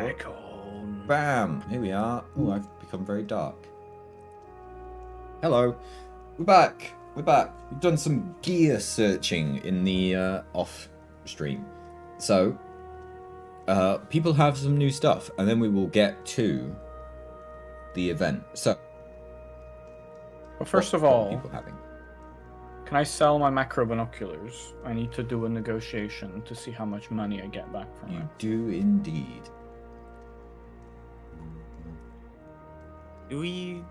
Back on. Bam! Here we are. Oh, I've become very dark. Hello. We're back. We're back. We've done some gear searching in the off stream. So, people have some new stuff, and then we will get to the event. So, Well, first of what are all, people having? can I sell my macro binoculars? I need to do a negotiation to see how much money I get back from You it. do indeed. Do we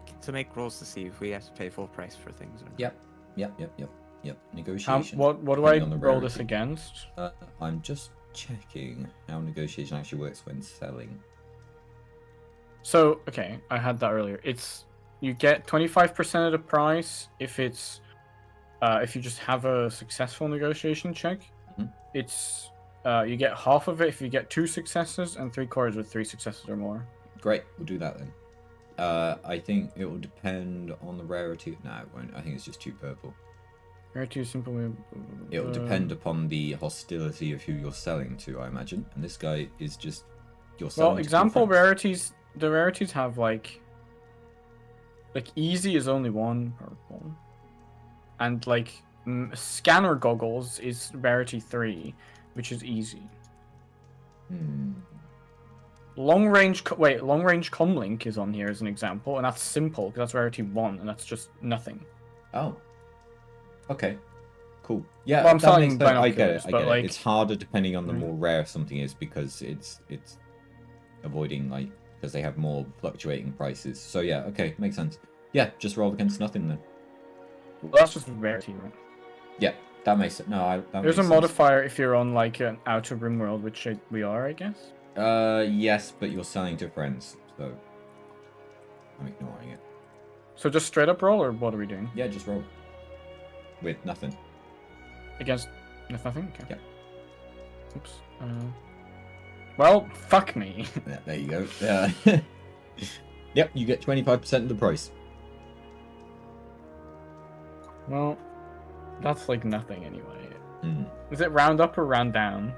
get to make rolls to see if we have to pay full price for things? Or not? Yep. Negotiation. What do I depending on the roll this rarity. against? I'm just checking how negotiation actually works when selling. So, okay, I had that earlier. It's you get 25% of the price if it's if you just have a successful negotiation check. Mhm. It's you get half of it if you get 2 successes and 3/4 with 3 successes or more. Great, we'll do that then. I think it will depend on the rarity. No, it won't. I think it's just 2 purple. Rarity is simple. It will depend upon the hostility of who you're selling to, I imagine. And this guy is just you're selling. Well, to example friends. rarities. The rarities have like easy is only 1 purple, and like scanner goggles is rarity 3, which is easy. Long range comlink is on here as an example, and that's simple because that's rarity 1, and that's just nothing. Oh. Okay. Cool. Yeah, Well, I'm that selling makes sense. I get binoculars, it. I but, get like- it. It's harder depending on the Mhm. more rare something is because it's avoiding because they have more fluctuating prices. So yeah, okay, makes sense. Yeah, just roll against nothing then. Well, that's just rarity, right? Yeah, that makes it. No, that There's makes a sense. modifier if you're on like an outer rim world, which we are, I guess. Yes, but you're selling to friends, so I'm ignoring it. So just straight up roll, or what are we doing? Yeah, just roll. With nothing. Against nothing? Okay. Yeah. Oops. Well, fuck me. Yeah, there you go. Yep, you get 25% of the price. Well, that's like nothing anyway. Mm. Is it round up or round down?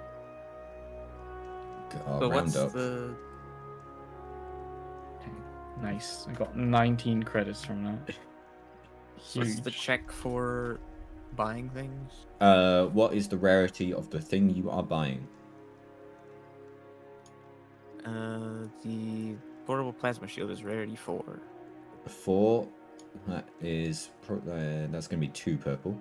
So Round what's up. the? Okay, nice. I got 19 credits from that. What's the Huge. check for buying things? What is the rarity of the thing you are buying? The portable plasma shield is rarity 4. 4. That is that's going to be 2 purple.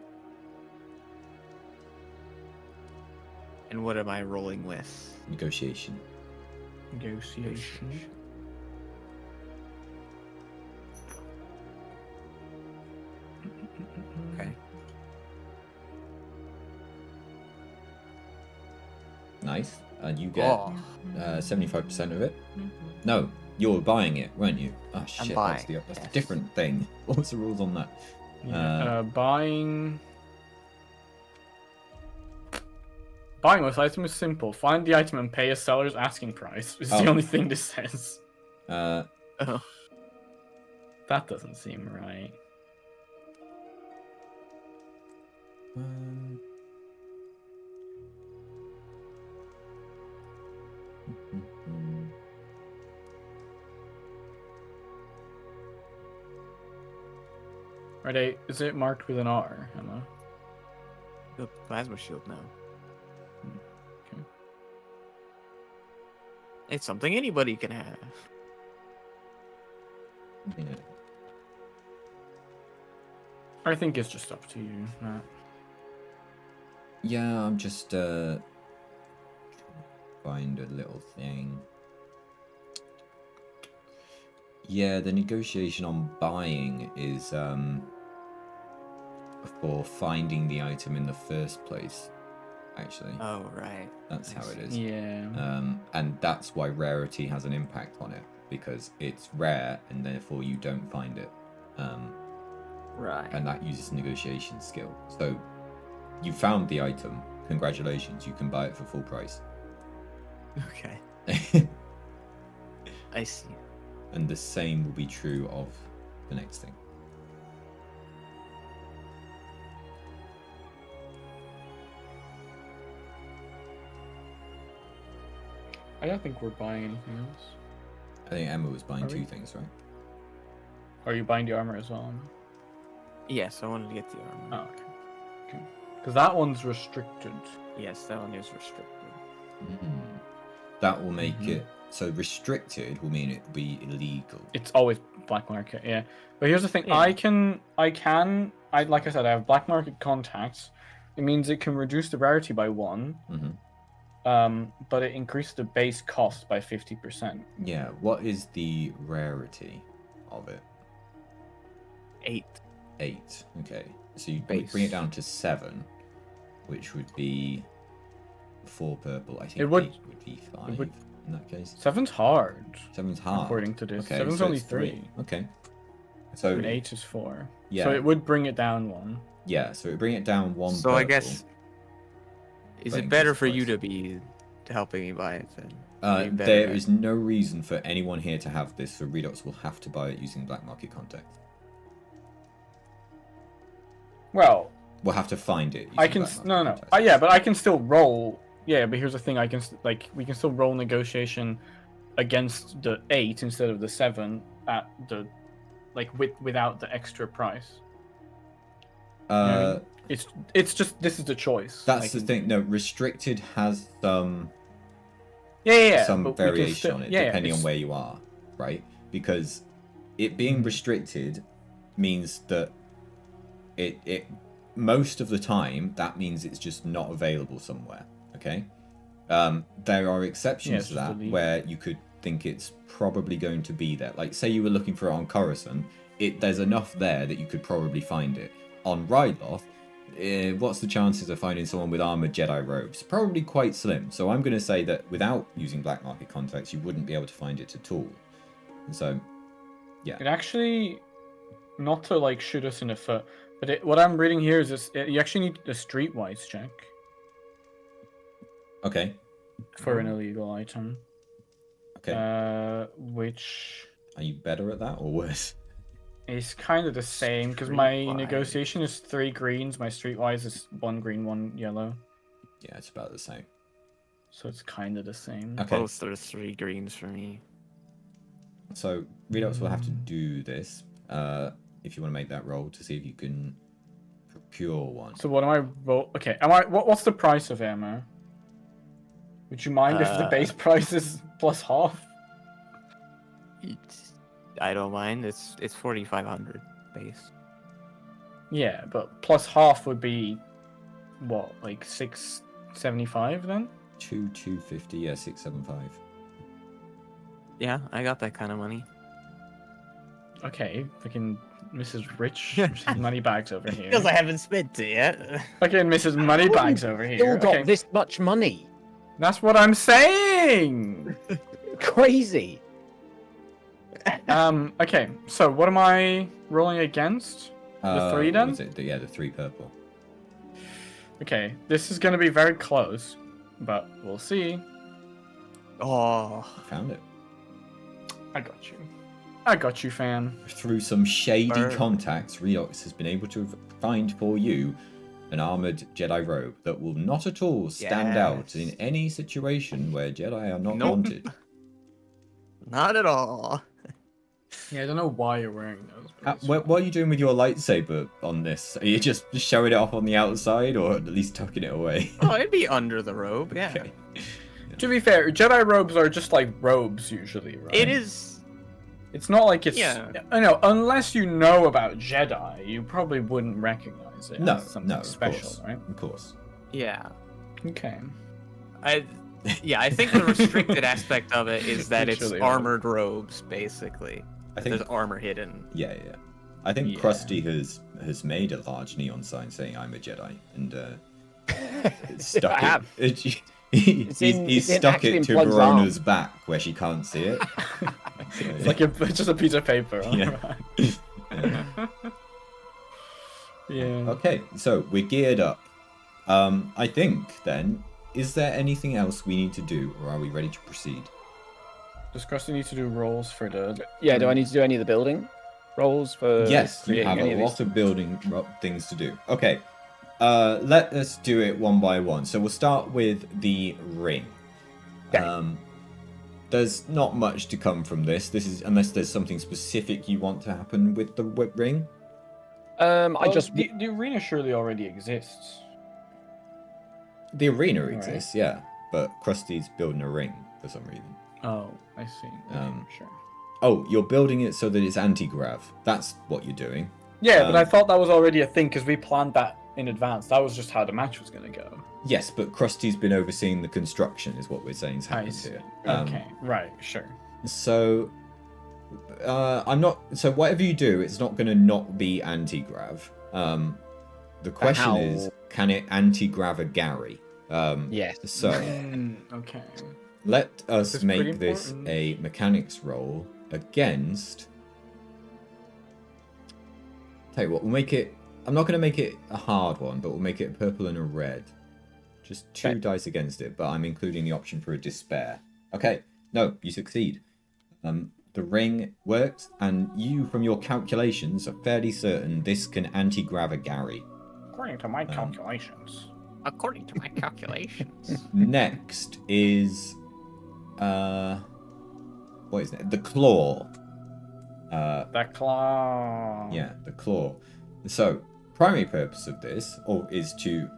And what am I rolling with? Negotiation. Negotiation. Okay. Nice. And you get Oh, 75% of it. No, you were buying it, weren't you? Oh shit, that's buying, the yes. different thing. What was the rules on that? Yeah, buying with item is simple. Find the item and pay a seller's asking price. Is the Oh. only thing this says. oh. That doesn't seem right. Right, is it marked with an R, Emma? The plasma shield now. Okay. It's something anybody can have. Yeah. I think it's just up to you, Matt. Yeah, I'm just trying to find a little thing. Yeah, the negotiation on buying is for finding the item in the first place. Actually, Oh, right. that's I how it see. is. Yeah. And that's why rarity has an impact on it, because it's rare and therefore you don't find it. Right. And that uses negotiation skill. So you found the item, congratulations, you can buy it for full price. Okay. I see. And the same will be true of the next thing. I don't think we're buying anything else. I think Emma was buying Are we? 2 things, right? Are you buying the armor as well? Emma? Yes, I wanted to get the armor. Oh, okay. Because that one's restricted. Yes, that one is restricted. Mm. That will make Mhm. it so restricted. Will mean it will be illegal. It's always black market, yeah. But here's the thing: Yeah. I like I said, I have black market contacts. It means it can reduce the rarity by 1. But it increased the base cost by 50%. Yeah. What is the rarity of it? 8. 8. Okay. So you Base. bring it down to 7, which would be 4 purple. I think It would- 8 would be 5 it would- in that case. 7's hard, 7's hard. according to this. Okay, 7's so only it's 3. Okay. So And 8 is 4. Yeah. So it would bring it down 1. Yeah. So it bring it down 1. So purple. I guess, is but it better increase for the you price. to be helping me buy it then? Be There better is no reason for anyone here to have this, so Redox will have to buy it using black market contacts. Well, We'll have to find it. I using can black market no. contacts. Yeah, but I can still roll. Yeah, but here's the thing: we can still roll negotiation against the 8 instead of the 7 at the without the extra price. You know what I mean? It's just this is the choice. That's the thing. No, restricted has some some some variation on it depending on it's- where you are, right? Because it being restricted means that it most of the time that means it's just not available somewhere. Okay, there are exceptions it's to just that illegal. where you could think it's probably going to be there. Like say you were looking for it on Coruscant, there's enough there that you could probably find it. On Ryloth, what's the chances of finding someone with armored Jedi robes? Probably quite slim. So I'm going to say that without using black market contacts, you wouldn't be able to find it at all. And so, yeah. It actually, not to shoot us in the foot, but what I'm reading here is this: you actually need a streetwise check Okay. for an illegal item. Okay. Which Are you better at that or worse? is kind of the same because my Streetwise. negotiation is 3 greens, my streetwise is 1 green, 1 yellow, Yeah, it's about the same. so it's kind of the same. Okay. Both are 3 greens for me. So Redox will have to do this if you want to make that roll to see if you can procure one. So what am I roll? Okay, what's the price of ammo? Would you mind if the base price is plus half? I don't mind. It's 4,500 base. Yeah, but plus half would be what, like 675 then? 250, yeah, 675. Yeah, I got that kind of money. Okay, fucking Mrs. Rich, Mrs. Moneybags over here. Because I haven't spent it yet. Fucking Mrs. Moneybags over Still here. got Okay, this much money. that's what I'm saying. Crazy. Okay, so what am I rolling against? The 3 what then? was it? Yeah, the 3 purple. Okay, this is gonna be very close, but we'll see. Oh, Found it. I got you. I got you, fan. Through some shady Burn. contacts, Redox has been able to find for you an armored Jedi robe that will not at all stand out in Yes. any situation where Jedi are not Nope. wanted. not at all. Yeah, I don't know why you're wearing those. but it's What are you doing with your lightsaber on this? Are you just showing it off on the outside, or at least tucking it away? Oh, it'd be under the robe. Yeah, Okay. To be fair, Jedi robes are just like robes usually, right? it is. It's not like it's. Yeah. I know, unless you know about Jedi, you probably wouldn't recognize it No, as something no, of special, course. right? Of course. Yeah, Okay. I think the restricted aspect of it is that it's Literally, armored robes, basically. I think. There's armor hidden. Yeah. I think Yeah. Krusty has made a large neon sign saying "I'm a Jedi" and stuck I have. it. It's He's in stuck actually it in to Plug's Verona's back where she can't see it. It's like it's just a piece of paper. Yeah. Alright. Yeah. Okay, so we're geared up. I think then, is there anything else we need to do, or are we ready to proceed? Does Krusty need to do rolls for the? Yeah, do I need to do any of the building rolls for Yes, you creating have any a of lot these? of building things to do. Okay, let us do it one by one. So we'll start with the ring. Okay. there's not much to come from this. This is unless there's something specific you want to happen with the whip ring. The arena surely already exists. The arena Right. exists, yeah, but Krusty's building a ring for some reason. Oh, I see. Okay, sure. Oh, you're building it so that it's anti-grav. That's what you're doing. Yeah, but I thought that was already a thing because we planned that in advance. That was just how the match was going to go. Yes, but Krusty's been overseeing the construction, is what we're saying is I happened see. here. Okay, right, sure. So, I'm not. So whatever you do, it's not going to not be anti-grav. The question How? is, can it anti-grav a Gary? Yes. So Okay. let us That's pretty make this important. a mechanics roll against. Tell you what, we'll make it. I'm not going to make it a hard one, but we'll make it a purple and a red. Just 2 Okay. dice against it, but I'm including the option for a despair. Okay, no, you succeed. The ring works, and you, from your calculations, are fairly certain this can anti-grav a Gary. According to my calculations. According to my calculations. Next is what is it? The claw. That claw. Yeah, the claw. So, primary purpose of this is to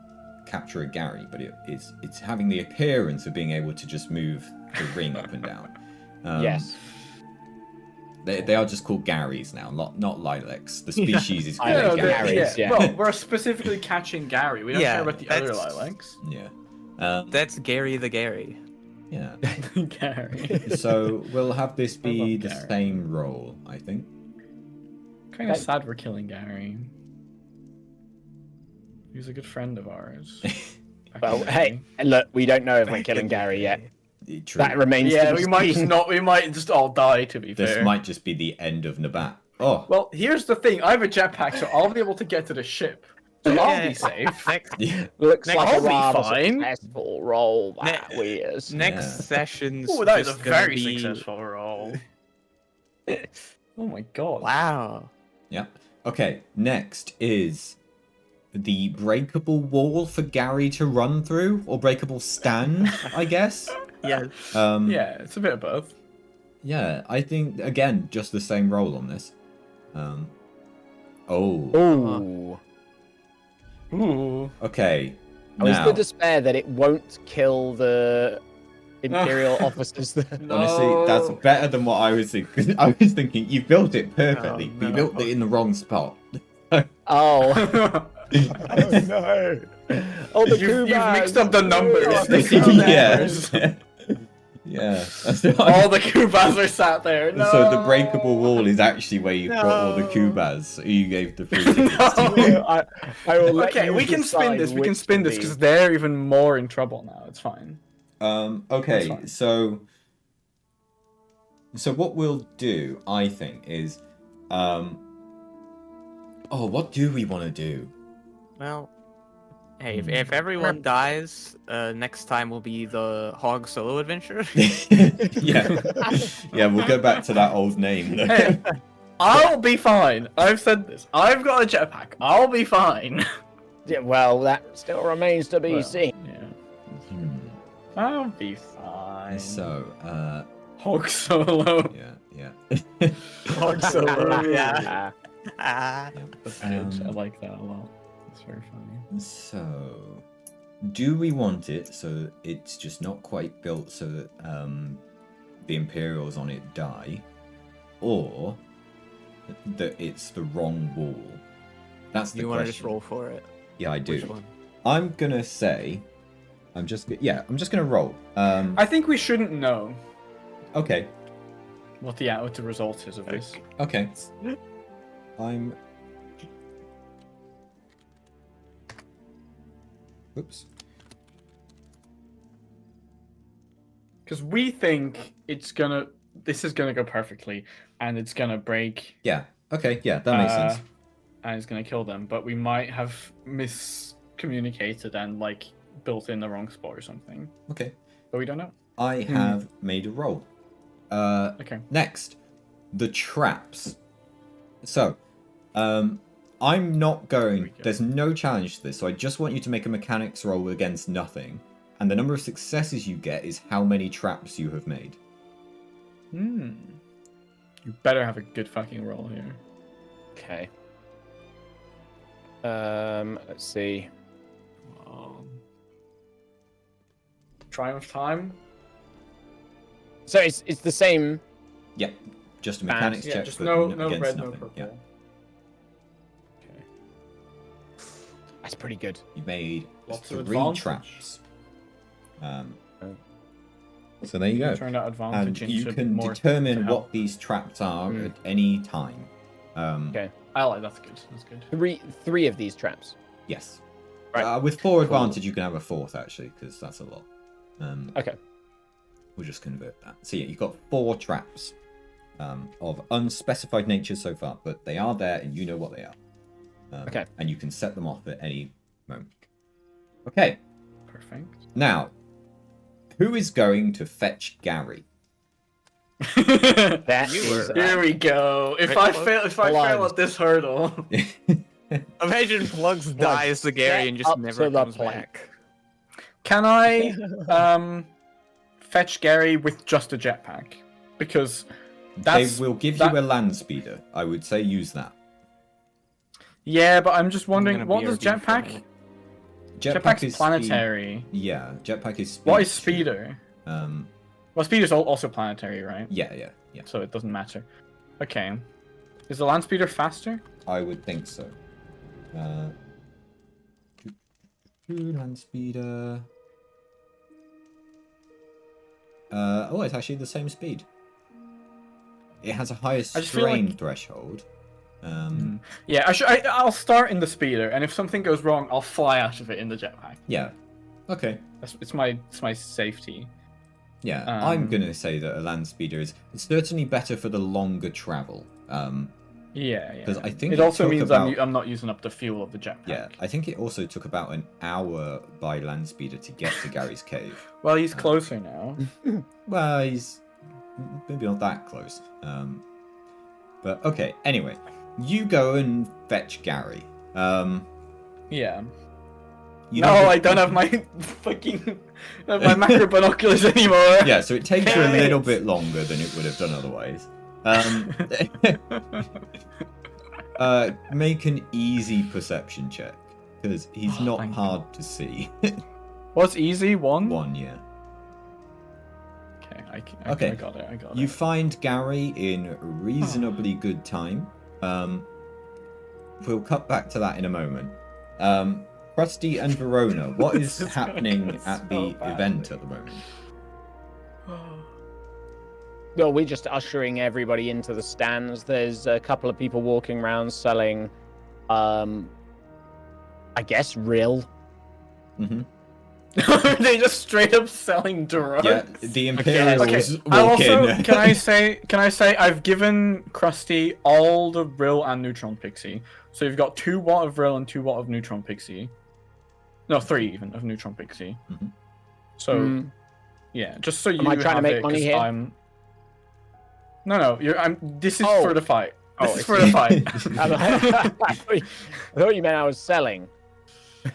capture a Gary, but it's having the appearance of being able to just move the ring up and down. Yes. They are just called Garys now, not lilacs. The species is called Yeah, a they're- Gary. yeah. Well, we're specifically catching Gary. We don't Yeah, care about the other that's- lilacs. Yeah. That's Gary the Gary. Yeah. Gary. So we'll have this be love the Gary. same roll, I think. Kind of sad we're killing Gary. He was a good friend of ours. back Well, in the hey, day. and look, we don't know if we're killing Gary yet. True. That remains Yeah, to be we might just seen. not. We might just all die. To be This fair. might just be the end of Nabat. Oh, Well, here's the thing. I have a jetpack, so I'll be able to get to the ship. So I'll Yeah. be safe. Next, yeah. Looks Next- like I'll a be rather fine. successful roll. That Ne- weird. next Yeah. session's Oh, that is a just gonna very be... successful roll. Oh my god. Wow. Yeah. Okay, next is the breakable wall for Gary to run through, or breakable stand, I guess. Yeah. Yeah, it's a bit of both. Yeah, I think, again, just the same roll on this. Oh, Ooh. Ooh. okay. I was Now, the despair that it won't kill the Imperial officers. honestly, that's better than what I was thinking. I was thinking, you built it perfectly, Oh, but you no. built it in the wrong spot. Oh. Oh no. Oh, the You've Kubas. mixed up the numbers. Oh, The yeah. Kubas. Yeah. All the Kubas are sat there. No. So the breakable wall is actually where you put all the No. Kubas you gave the free tickets to. No. I will let Okay, you we can spin decide this. We can which spin of this these- because they're even more in trouble now. It's fine. Okay, That's fine. so what we'll do, I think, is what do we want to do? Well, hey, if everyone dies, next time will be the Hog solo adventure. Yeah. Yeah, we'll go back to that old name. Hey, I'll be fine. I've said this. I've got a jetpack. I'll be fine. Yeah, well, that still remains to be Well, seen. Yeah. Hmm. I'll be fine. So, Hog solo. yeah. Hog solo. Yeah. Ah. That's good. I like that a lot. It's very funny. So, do we want it so that it's just not quite built so that the Imperials on it die, or that it's the wrong wall? That's the You want to question. just roll for it? Yeah, I do. Which one? I'm gonna say, I'm just gonna roll. I think we shouldn't know Okay, what the result is of this. okay. I'm. Oops. Because we think this is gonna go perfectly, and it's gonna break, Yeah. Okay. Yeah, that makes sense. and it's gonna kill them. But we might have miscommunicated and built in the wrong spot or something. Okay. But we don't know. I have made a roll. Okay. Next, the traps. So, I'm not going. we go. There's no challenge to this, so I just want you to make a mechanics roll against nothing, and the number of successes you get is how many traps you have made. You better have a good fucking roll here. Okay. Let's see. Triumph time. So it's the same. Yep. Just a mechanics Yeah, check, just but no against red, no nothing. purple. Yeah. Okay. That's pretty good. You made Lots of 3 advantage. traps. So there you go. Turn that advantage And you into can more determine to what help. these traps are at any time. Okay. I like that's good. That's good. Three of these traps. Yes. Right. With 4 advantage, you can have a 4th, actually, because that's a lot. Okay. We'll just convert that. So yeah, you've got 4 traps of unspecified nature so far, but they are there and you know what they are. Okay. And you can set them off at any moment. Okay. Perfect. Now, who is going to fetch Gary? That is. Here we go. If I fail at this hurdle, Imagine Plugs dies to Gary and just up never to the comes plate. back. can I fetch Gary with just a jetpack? Because They will give you a land speeder. I would say use that. Yeah, but I'm just I'm wondering, gonna what does BRB for a jetpack? minute. Jetpack's is planetary. Speed. Yeah, jetpack is speed. What is speeder? Um, Well, speeder's also planetary, right? yeah. So it doesn't matter. Okay. Is the land speeder faster? I would think so. Land speeder. Oh, it's actually the same speed. It has a higher I just feel strain like- threshold. Yeah, I'll start in the speeder, and if something goes wrong, I'll fly out of it in the jetpack. Yeah. Okay. It's my safety. Yeah, I'm gonna say that a land speeder is certainly better for the longer travel. Yeah. 'Cause I think it it also took means about- I'm not using up the fuel of the jetpack. Yeah, I think it also took about an hour by land speeder to get to Gary's cave. Well, he's closer now. Well, he's maybe not that close. But okay, anyway. You go and fetch Gary. Yeah. You No, I don't have my fucking my macro binoculars anymore. Yeah, so it takes you a Damn little it. bit longer than it would have done otherwise. Make an easy perception check, because he's not thank hard to see. What's easy? 1? 1, yeah. Okay, Okay. I got it. You find Gary in reasonably good time. We'll cut back to that in a moment. Krusty and Verona, what is This is happening going at so the badly. event at the moment? No, we're just ushering everybody into the stands. There's a couple of people walking around selling, I guess, real. Mm-hmm. They just straight up selling drugs. Yeah, the Imperials Okay. walk I also in. can I say I've given Krusty all the Vril and Neutron Pixie. So you've got 2 watt of Vril and 2 watt of Neutron Pixie. No, 3 even of Neutron Pixie. Mhm. So yeah, just so you Am I trying to have make it, money 'cause here? No, this is Oh. for the fight. This Oh, is I for the fight. I thought you meant I was selling.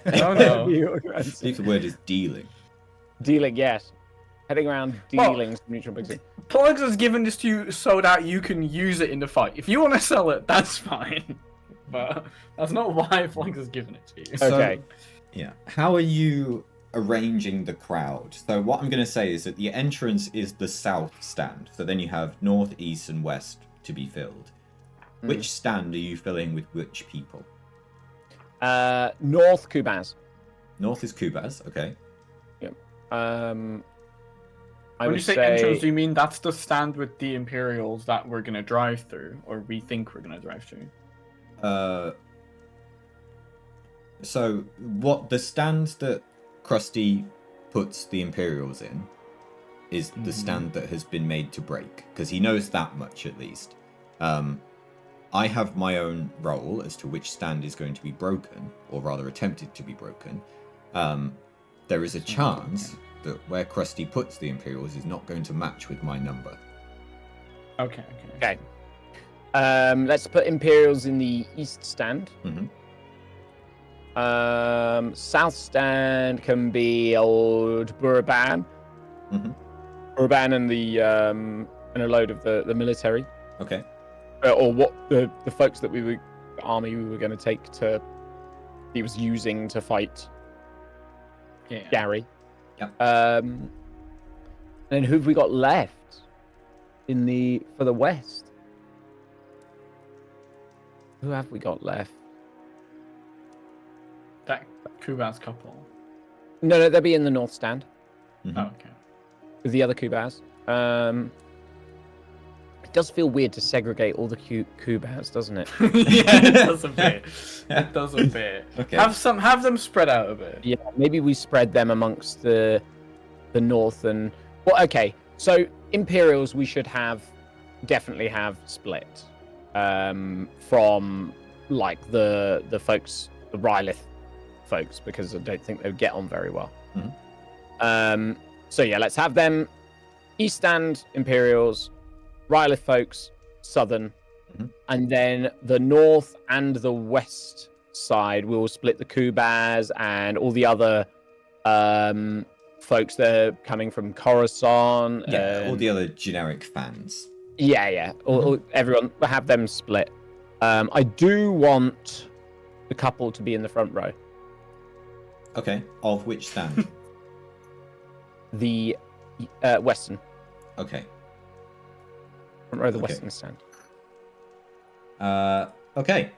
No. I think the word is dealing. Dealing, yes. Heading around Well- dealing some neutral pixie. Plugs has given this to you so that you can use it in the fight. If you want to sell it, that's fine. But that's not why Plugs has given it to you. So, Okay. Yeah. How are you arranging the crowd? So what I'm going to say is that the entrance is the south stand. So then you have north, east, and west to be filled. Which stand are you filling with which people? North Kubaz. North is Kubaz, okay. I When would you say entrance, do you mean that's the stand with the Imperials that we're gonna drive through, or we think we're gonna drive through? So what the stand that Krusty puts the Imperials in is the stand that has been made to break, because he knows that much at least. I have my own role as to which stand is going to be broken, or rather attempted to be broken. There is a chance that where Krusty puts the Imperials is not going to match with my number. Okay. Okay. Let's put Imperials in the east stand. Mhm. South stand can be old Buraban. Mhm. Buraban and the and a load of the military. Okay. Or what the folks that the army we were going to take to, he was using to fight Yeah. Gary. Yep. And who've we got left for the west? Who have we got left? That Kubas couple. No, they'll be in the north stand Mhm. Oh, okay. with the other Kubas. It does feel weird to segregate all the Kubas, doesn't it? Yeah, it does a bit. It does a bit. Okay. Have them spread out a bit. Yeah, maybe we spread them amongst the north and. Well, okay. So Imperials we should definitely have split from like the folks, the Rylith folks, because I don't think they would get on very well. Mhm. So yeah, let's have them East Stand Imperials, Rylith folks, Southern, Mhm. and then the North and the West side we will split the Kubas and all the other folks that are coming from Coruscant. Yeah, all and- the other generic fans. yeah. Everyone have them split. I do want the couple to be in the front row. Okay. Of which stand? The Western Okay. front row, of the Okay. Western stand. Okay.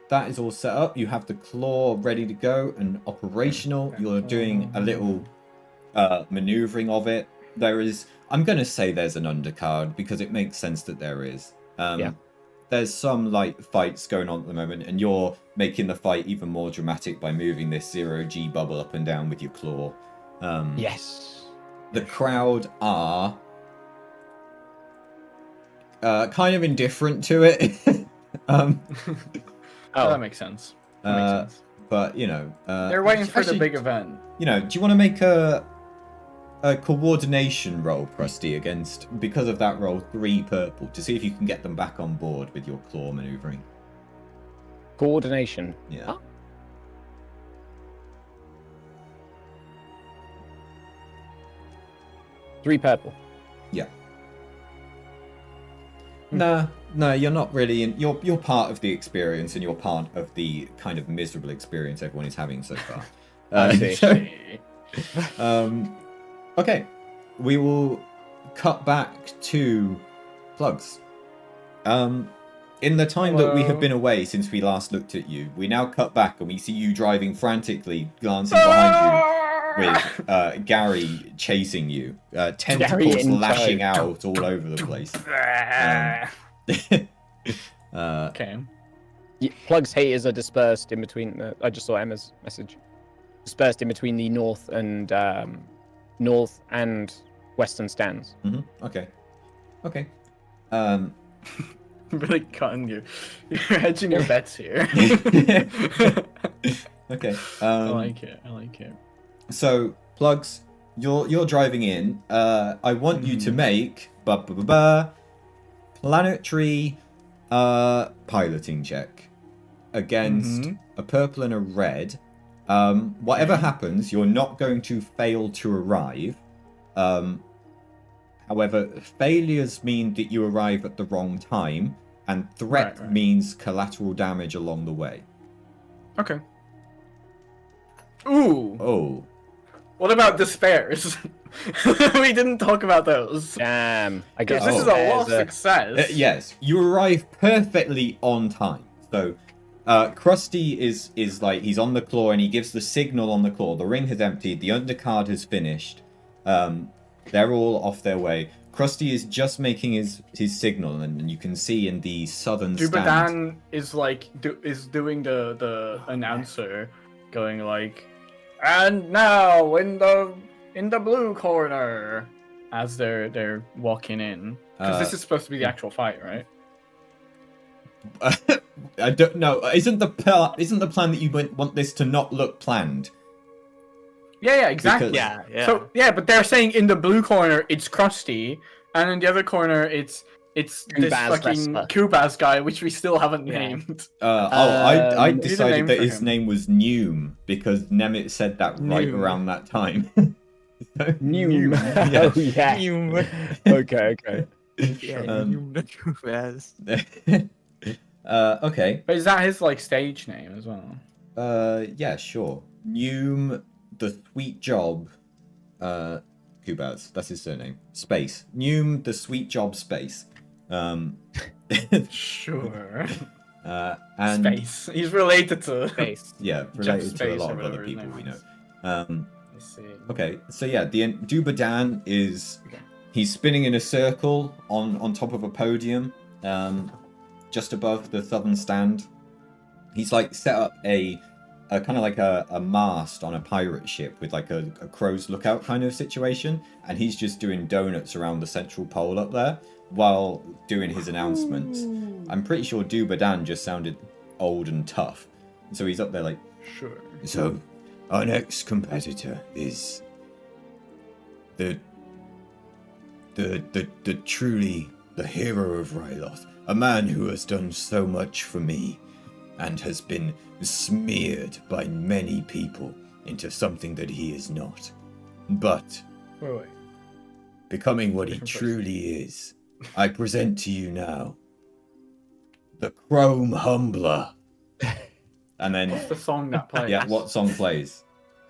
That is all set up. You have the claw ready to go and operational. You're doing a little maneuvering of it. I'm going to say there's an undercard because it makes sense that there is. Yeah. There's some like fights going on at the moment, and you're making the fight even more dramatic by moving this 0G bubble up and down with your claw. Yes. The crowd are kind of indifferent to it. Oh, that makes sense. That makes sense. But you know, They're waiting for actually, the big event. You know, do you want to make a coordination roll, Krusty, against, because of that roll, 3 purple, to see if you can get them back on board with your claw maneuvering? Coordination. Yeah. Oh. Three purple. Yeah. No, you're not really in. You're part of the experience, and you're part of the kind of miserable experience everyone is having so far. I see. So, okay, we will cut back to Plugs. In the time that we have Hello. been away since we last looked at you, we now cut back and we see you driving frantically, glancing behind you with Gary chasing you, tentacles in lashing tow. out all over the place. Okay. Yeah, Plug's haters are dispersed in between. I just saw Emma's message. Dispersed in between the north and western stands. Okay. I'm really cutting you. You're hedging your bets here. Okay. I like it. So, Plugs, you're driving in. I want you to make planetary piloting check against a purple and a red. Whatever happens, you're not going to fail to arrive. However, failures mean that you arrive at the wrong time, and threat Right. means collateral damage along the way. Okay. Ooh. Oh. What about despairs? We didn't talk about those. Damn. I guess Because this is a lot of there's success. Yes, you arrive perfectly on time. So, Krusty is like, he's on the claw and he gives the signal on the claw. The ring has emptied. The undercard has finished. They're all off their way. Krusty is just making his signal, and you can see in the southern stand. Dubadan is like is doing the announcer, going like, and now in the blue corner, as they're walking in, because this is supposed to be the actual fight, right? I don't know. Isn't the plan that you want this to not look planned? Yeah, exactly. Because- Yeah. So yeah, but they're saying in the blue corner it's Krusty, and in the other corner it's this Kubas fucking wrestler. Kubas guy, which we still haven't Yeah. named. I need a decided name that for his him. name was Neum because Nemeth said that right Neum. around that time. New. Yeah. Oh yeah. Okay. Yeah, Um, the Kubas. Okay. But is that his like stage name as well? Yeah, sure. Noom the Sweet Job. Kubaz. That's his surname. Space. Noom the Sweet Job Space. Sure. And Space. He's related to Face. yeah, Jeff related to a Space lot or of whatever other his people name we know. is. I see. Okay, so yeah, the Dubadan is Okay. he's spinning in a circle on top of a podium, just above the southern stand. He's like set up a kind of like a mast on a pirate ship with like a crow's lookout kind of situation, and he's just doing donuts around the central pole up there while doing his announcements. I'm pretty sure Dubadan just sounded old and tough, so he's up there like, Sure. so our next competitor is the truly the hero of Ryloth, a man who has done so much for me and has been smeared by many people into something that he is not. But Wait. becoming what he Different truly is, I present to you now the Chrome Humbler. And then What's the song that plays? yeah, what song plays?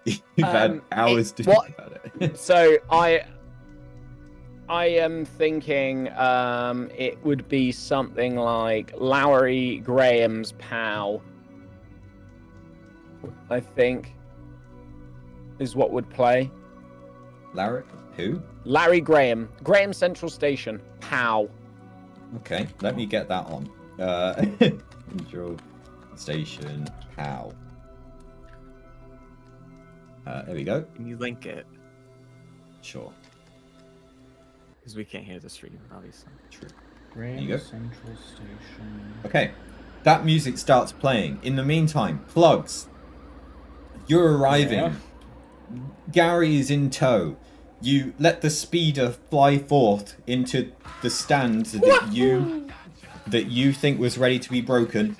You've had hours to what- think about it. So I am thinking it would be something like Lowry Graham's pal. I think is what would play. Larry? Who? Larry Graham Central Station, POW. Okay, let me get that on. Control station POW. There we go. Can you link it? Sure. Because we can't hear the stream, obviously. True. Grand you go. Central Station. Okay, that music starts playing. In the meantime, Plugs, you're arriving. Yeah. Gary is in tow. You let the speeder fly forth into the stand that you think was ready to be broken.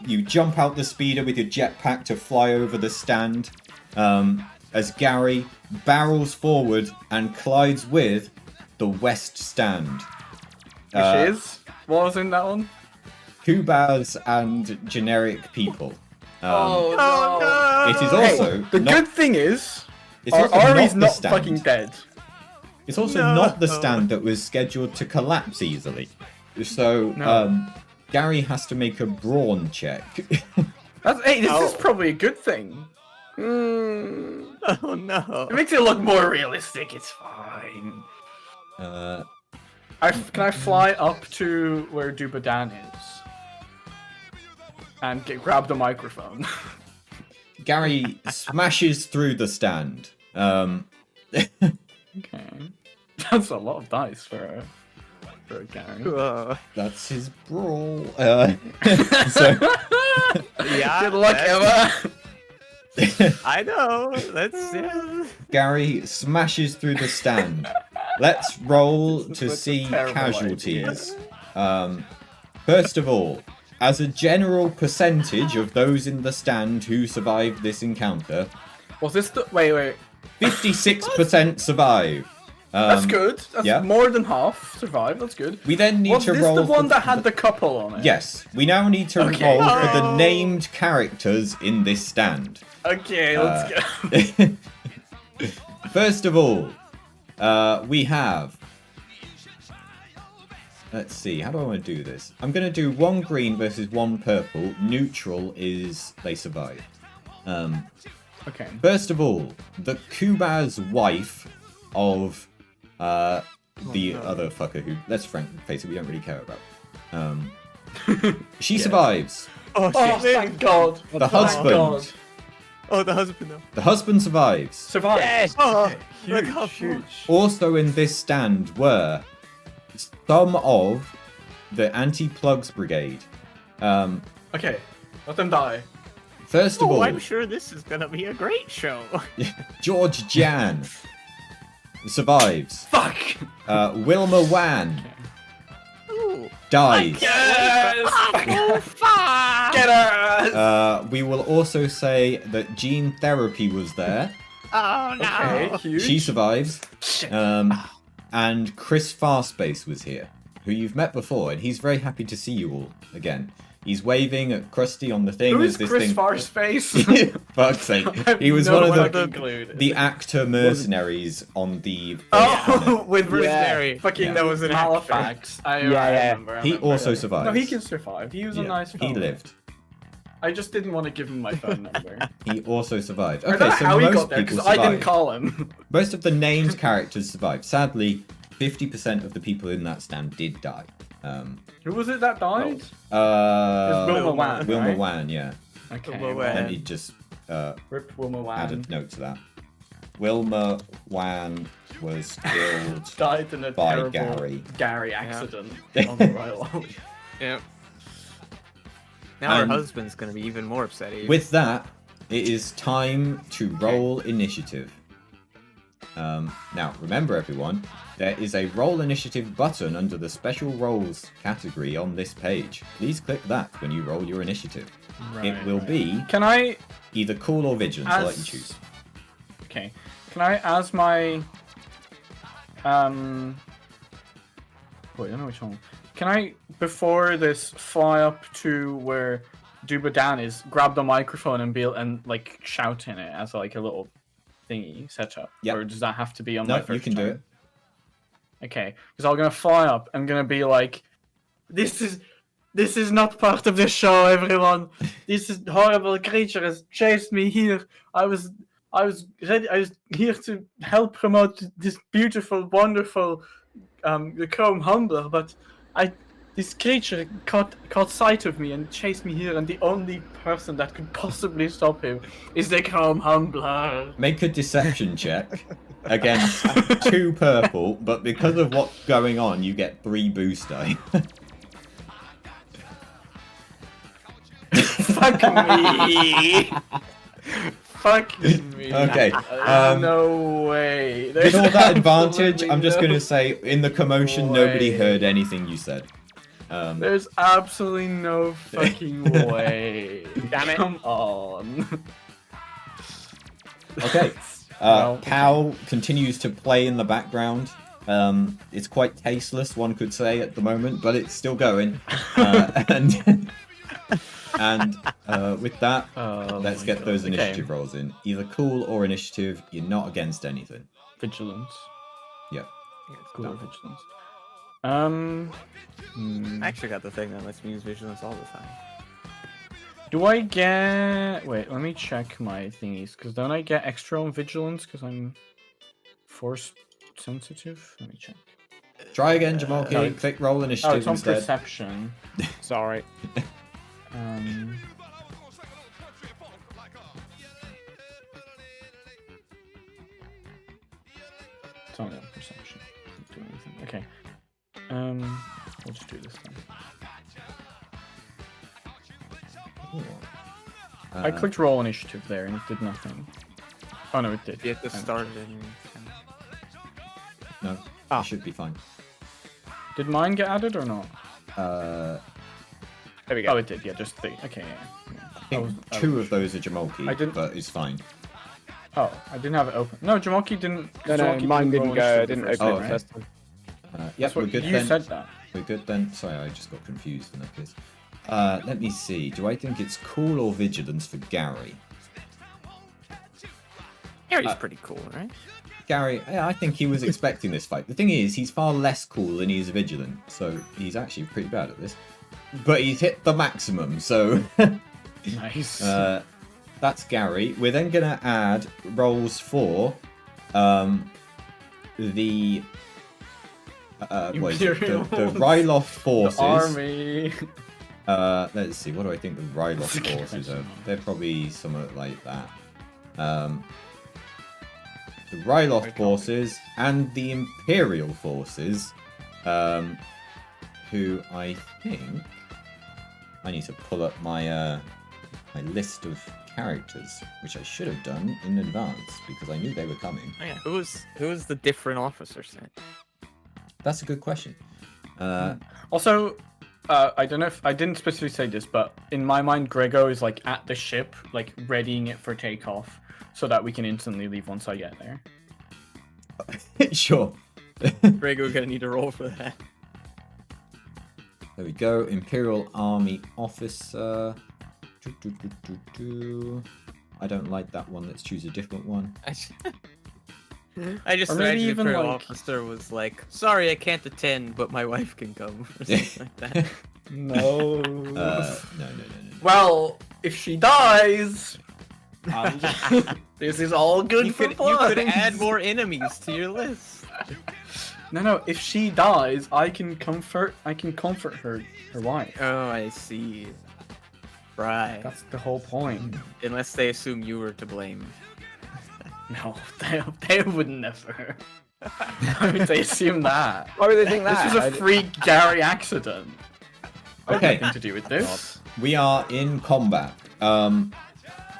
You jump out the speeder with your jetpack to fly over the stand. As Gary barrels forward and collides with the West Stand. Which is? What was in that one? Kubaz and generic people. No! It is also The not, good thing is, it's also Ari's not the not stand. fucking dead. It's also No. not the stand that was scheduled to collapse easily. So No. Gary has to make a brawn check. Hey, this is Oh. probably a good thing. Oh no. It makes it look more realistic. It's fine. uh, Can I fly up to where Dubadan is and grab the microphone? Gary smashes through the stand. Okay, that's a lot of dice for a Gary. That's his brawl. So Yeah. Good luck, that's- Emma. I know. Let's. Gary smashes through the stand. Let's roll to That's a see terrible casualties. First of all, as a general percentage of those in the stand who survived this encounter, Was this the wait? 56% survive. That's good. That's yeah. more than half survived. That's good. We then need Was to this roll the one for that had the couple on it? Yes, we now need to Okay. roll for the No. named characters in this stand. Okay, let's go. First of all, we have... Let's see, how do I want to do this? I'm going to do one green versus one purple. Neutral is they survive. Okay. First of all, the Kubaz wife of the other fucker who, let's face it, we don't really care about. She survives. Oh, Oh, shit. thank God. The God. husband. Oh, the husband though. The husband survives. Survive. Yes. Oh, Huge, look how huge. Also in this stand were some of the anti-plugs brigade. Okay, let them die. First of Oh, all, I'm sure this is gonna be a great show. George Jan survives. Fuck. Wilma Wan Ooh. dies. Yes. Oh, fuck! Get us. We will also say that Gene Therapy was there. Oh no! Okay, huge. She survives. Shit. And Chris Farspace was here. who you've met before, and he's very happy to see you all again. He's waving at Krusty on the thing. Who as is this Chris thing... Farspace? Fuck's sake. I have He was no one of fucking clue. the actor mercenaries on the... Oh, with Mercenary. fucking Yeah. That was an Malafax. I Yeah. remember. He also survived. No, he can survive. He was a nice fellow. He lived. I just didn't want to give him my phone number. He also survived. I don't know Okay, so how he most got there people because I didn't survived. call him. Most of the named characters survived. Sadly, 50% of the people in that stand did die. Who was it that died? It was Wilma Wilma. Wan. Wilma right? Wan, yeah. Okay. Wilma well, Wan. Let me just Rip Wilma Wan. add a note to that. Wilma Wan was killed Died in a by terrible Gary. accident on the Royal Oak. Yeah. Now And her husband's gonna be even more upset. At you. With that, it is time to roll initiative. Now, remember everyone, there is a roll initiative button under the special roles category on this page. Please click that when you roll your initiative. It will be Can I? either cool or vigilance. I'll let you choose. Okay. Can I, as my wait, I don't know which one. Can I, before this, fly up to where Dubadan is, grab the microphone and like shout in it as like a little thingy setup? Yep. Or does that have to be on No, my first you can do turn? it. Okay, because I'm gonna fly up. I'm gonna be like, this is not part of this show, everyone. This is horrible creature has chased me here. I was ready. I was here to help promote this beautiful, wonderful, the Chrome Humbler, but this creature caught sight of me and chased me here, and the only person that could possibly stop him is the Chrome Humbler. Make a deception check against 2 purple, but because of what's going on, you get 3 boost die. Fuck me. Fuck me. Okay, No way. With all There's that advantage, I'm just absolutely going to say, in the commotion, nobody way. heard anything you said. There's absolutely no fucking way. Damn it. Come on. Okay. Well, Pow continues to play in the background. It's quite tasteless, one could say, at the moment, but it's still going. And with that, let's my get God. those Okay. initiative rolls in. Either cool or initiative, you're not against anything. Vigilance. Yep. Cool or vigilance. I actually got the thing that lets me use vigilance all the time. Do I get... Wait, let me check my thingies, because don't I get extra on vigilance, because I'm force sensitive? Let me check. Try again, Jamalki. no, Click roll Oh, initiative it's on instead. perception. Sorry. It's only on perception. Doesn't do anything. Okay. We'll just do this then. I clicked roll initiative there and it did nothing. Oh no, it did. You have to start it in. No, Ah. it should be fine. Did mine get added or not? There we go. Oh, it did. Yeah, just 3. Okay, yeah. I think 2 of those are Jamalki, I didn't- but it's fine. Oh, I didn't have it open. No, Jamalki didn't. No, Jamalki mine didn't roll go. I initiative didn't the first open Oh, it time, the right? first time. Yep, That's we're what good you then. said that. We're good then. Sorry, I just got confused in that case. Let me see. Do I think it's cool or vigilance for Gary? Gary's pretty cool, right? Gary, yeah, I think he was expecting this fight. The thing is, he's far less cool than he is vigilant, so he's actually pretty bad at this. But he's hit the maximum, so Nice. that's Gary. We're then going to add rolls for the what is it? The Imperials. Ryloth forces. The army. Let's see, what do I think the Ryloth That's a forces good are? question. They're probably somewhat like that. The Ryloth forces and the Imperial forces, who I think... I need to pull up my my list of characters, which I should have done in advance, because I knew they were coming. Oh, yeah. Who was the different officer sent? That's a good question. Also, I don't know if I didn't specifically say this, but in my mind, Grego is like at the ship, like readying it for takeoff, so that we can instantly leave once I get there. Sure. Greg, we're gonna need a roll for that. There we go. Imperial Army Officer. I don't like that one. Let's choose a different one. I just Or maybe imagine even, Imperial like- officer was like, sorry, I can't attend, but my wife can come, or something like that. No. No. Well, if she dies, this is all good You for could fun. add more enemies to your list. No. If she dies, I can comfort her wife. Oh, I see. Right. That's the whole point. Unless they assume you were to blame. No, they would never. Why would they assume that? Why would they think that? This was a freak Gary accident. Okay. Nothing to do with this. We are in combat.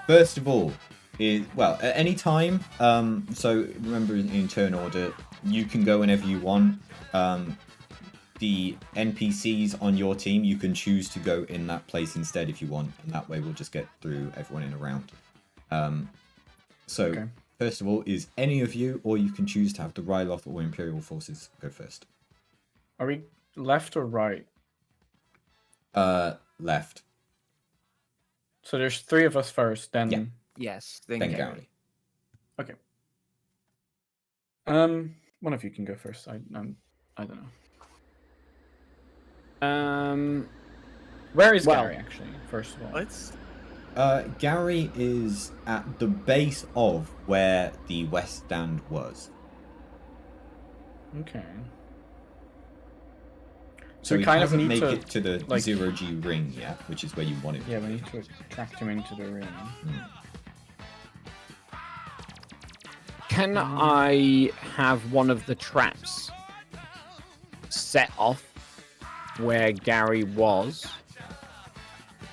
First of all, at any time. So remember, in turn order, you can go whenever you want. The NPCs on your team, you can choose to go in that place instead if you want, and that way we'll just get through everyone in a round. Okay. First of all, is any of you, or you can choose to have the Ryloth or Imperial forces go first. Are we left or right? Left. So there's 3 of us first, then. Yeah. Yes. Then Gary. Okay. One of you can go first. I don't know. Where is well- Gary actually? First of all. Let's. Gary is at the base of where the West Stand was. Okay. So we he kind of hasn't need made to, it to the like- 0G ring yet, which is where you want him. Yeah, we need to attract him into the ring. Can I have one of the traps set off where Gary was,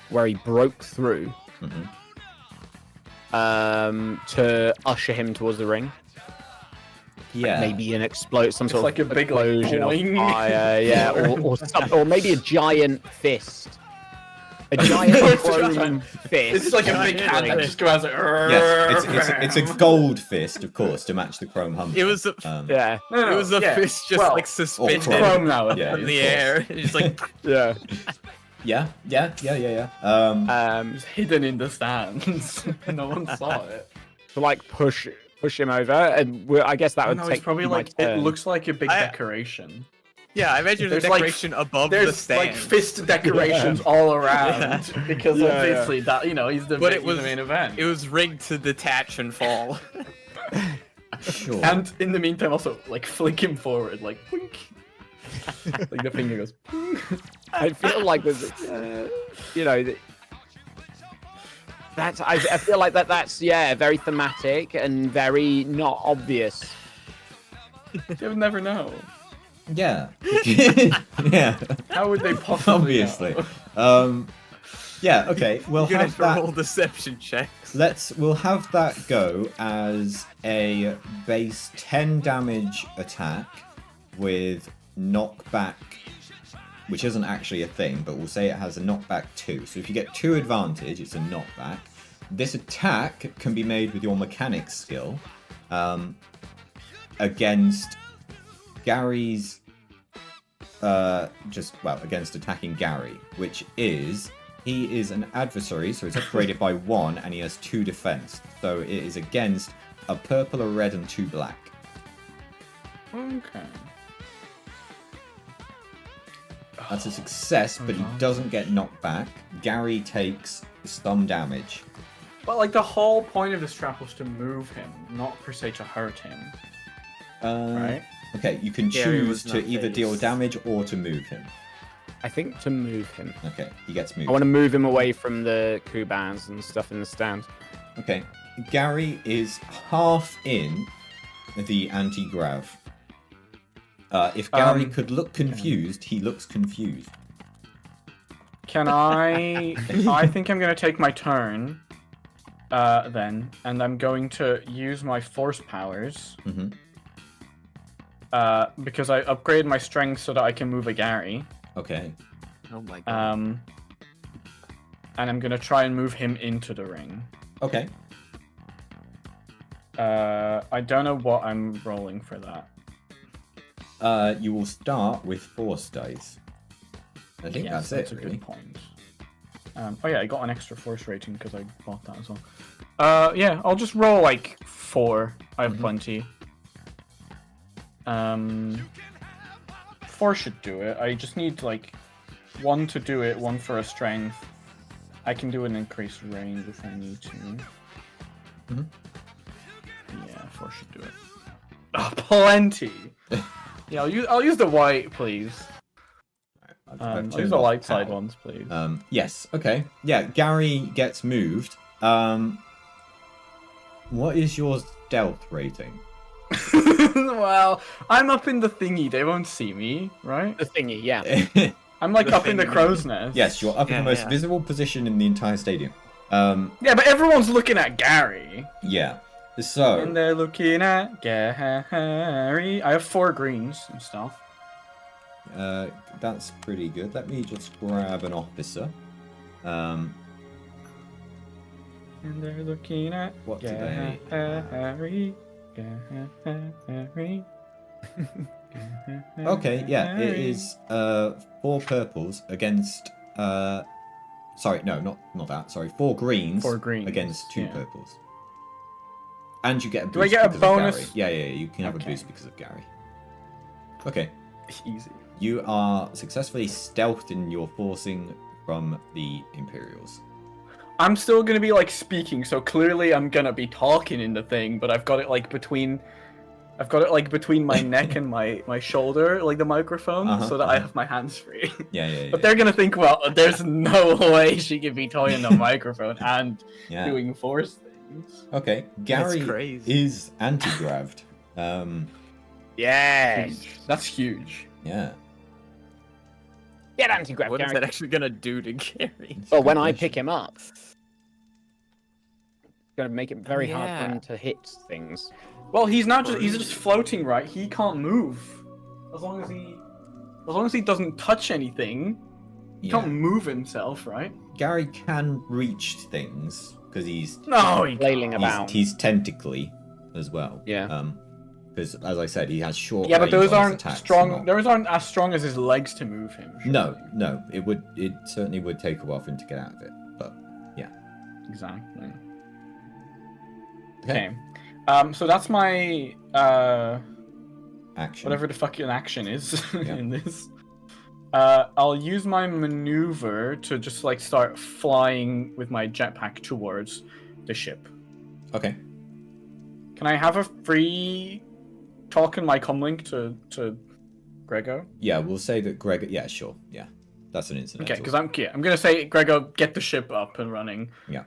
where he broke through, to usher him towards the ring? Yeah. Maybe an explode, some sort like of a big, like, explosion of boing. fire, yeah, or maybe a giant fist. A giant chrome fist. It's like a big hand that just goes out like. Yes, it's a gold fist, of course, to match the chrome hump. It was a, Yeah, No, it was a yeah. fist just Well, like suspended chrome. Chrome now. Yeah, in of the course. air. It's like yeah. Yeah. It was hidden in the stands. No one saw it. To like push him over, and I guess that would No, take it's probably my like it turn. looks like a big I- decoration. yeah, I imagine the There's, like, decoration above the There's stand. like fist decorations all around because Yeah, obviously that he's the But he's it was- the main event. It was rigged to detach and fall. Sure. And in the meantime, also like flick him forward, like boink. Like the finger goes. I feel like there's, that's. I feel like that's very thematic and very not obvious. You would never know. Yeah. Yeah. How would they possibly? Obviously. know? Yeah. Okay. We'll You're gonna have have to roll that. deception checks. We'll have that go as a base 10 damage attack with knockback, which isn't actually a thing, but we'll say it has a knockback 2. So if you get 2 advantage, it's a knockback. This attack can be made with your mechanics skill against Gary's against attacking Gary, which is he is an adversary, so it's upgraded by 1 and he has 2 defense. So it is against a purple, a red, and 2 black. Okay. That's a success, but he doesn't get knocked back. Gary takes some damage. But like the whole point of this trap was to move him, not per se to hurt him, right? Okay, you can Gary choose was to not either deal phased. damage or to move him. I think to move him. Okay, he gets moved. I want to move him away from the Kubans and stuff in the stand. Okay, Gary is half in the anti-grav. If Gary could look confused, he looks confused. Can I? I think I'm gonna take my turn, then, and I'm going to use my force powers. Mhm. Because I upgraded my strength so that I can move a Gary. Okay. Oh my god. And I'm gonna try and move him into the ring. Okay. I don't know what I'm rolling for that. You will start with force dice. I think Yes, that's a it, really. good point. Oh yeah, I got an extra force rating because I bought that as well. Yeah, I'll just roll like 4. I have plenty. 4 should do it. I just need like 1 to do it, 1 for a strength. I can do an increased range if I need to. Yeah, 4 should do it. Oh, plenty. Yeah, I'll use the white, please. I'll use the light side ones, please. Yes. Okay. Yeah. Gary gets moved. What is your stealth rating? Well, I'm up in the thingy. They won't see me, right? The thingy, yeah. I'm like The up in the thingy. crow's nest. Yes, you're up in the most Yeah. visible position in the entire stadium. Yeah, but everyone's looking at Gary. Yeah. So. And they're looking at Gary. I have 4 greens and stuff. That's pretty good. Let me just grab an officer. And they're looking at What do they Gary. Gary. Okay, yeah, it is 4 purples against sorry, no, not that. Sorry, 4 greens. 4 greens against 2 yeah. purples. And you get a boost Do I get a because bonus? of Gary. Yeah, you can have a Okay. boost because of Gary. Okay. Easy. You are successfully stealthed in your forcing from the Imperials. I'm still gonna be like speaking, so clearly I'm gonna be talking in the thing, but I've got it like between my neck and my shoulder, like the microphone, so that I have my hands free. Yeah. But they're gonna think, well, there's no way she could be talking in the microphone and doing force things. Okay, Gary crazy. is anti-graved. Yes. That's huge. Yeah. Get anti-grav, What is Gary. that actually gonna do to Gary? Well, when I pick him up, it's gonna make it very hard for Yeah. him to hit things. Well, he's just floating, right? He can't move. As long as he doesn't touch anything, he can't move himself, right? Gary can reach things because he's flailing about. He's tentacly as well. Yeah. Because as I said, he has short. Yeah, but range those on his aren't attacks, strong. not- Those aren't as strong as his legs to move him. surely. No, it certainly would take a while for him to get out of it, but yeah. Exactly. Okay. Okay. So that's my Action. whatever the fuck an action is Yeah. in this. I'll use my maneuver to just like start flying with my jetpack towards the ship. Okay. Can I have a free talk in my comlink to Grego? Yeah, we'll say that Greg. Yeah, sure. Yeah, that's an incidental. Okay, because I'm gonna say Grego, get the ship up and running. Yeah.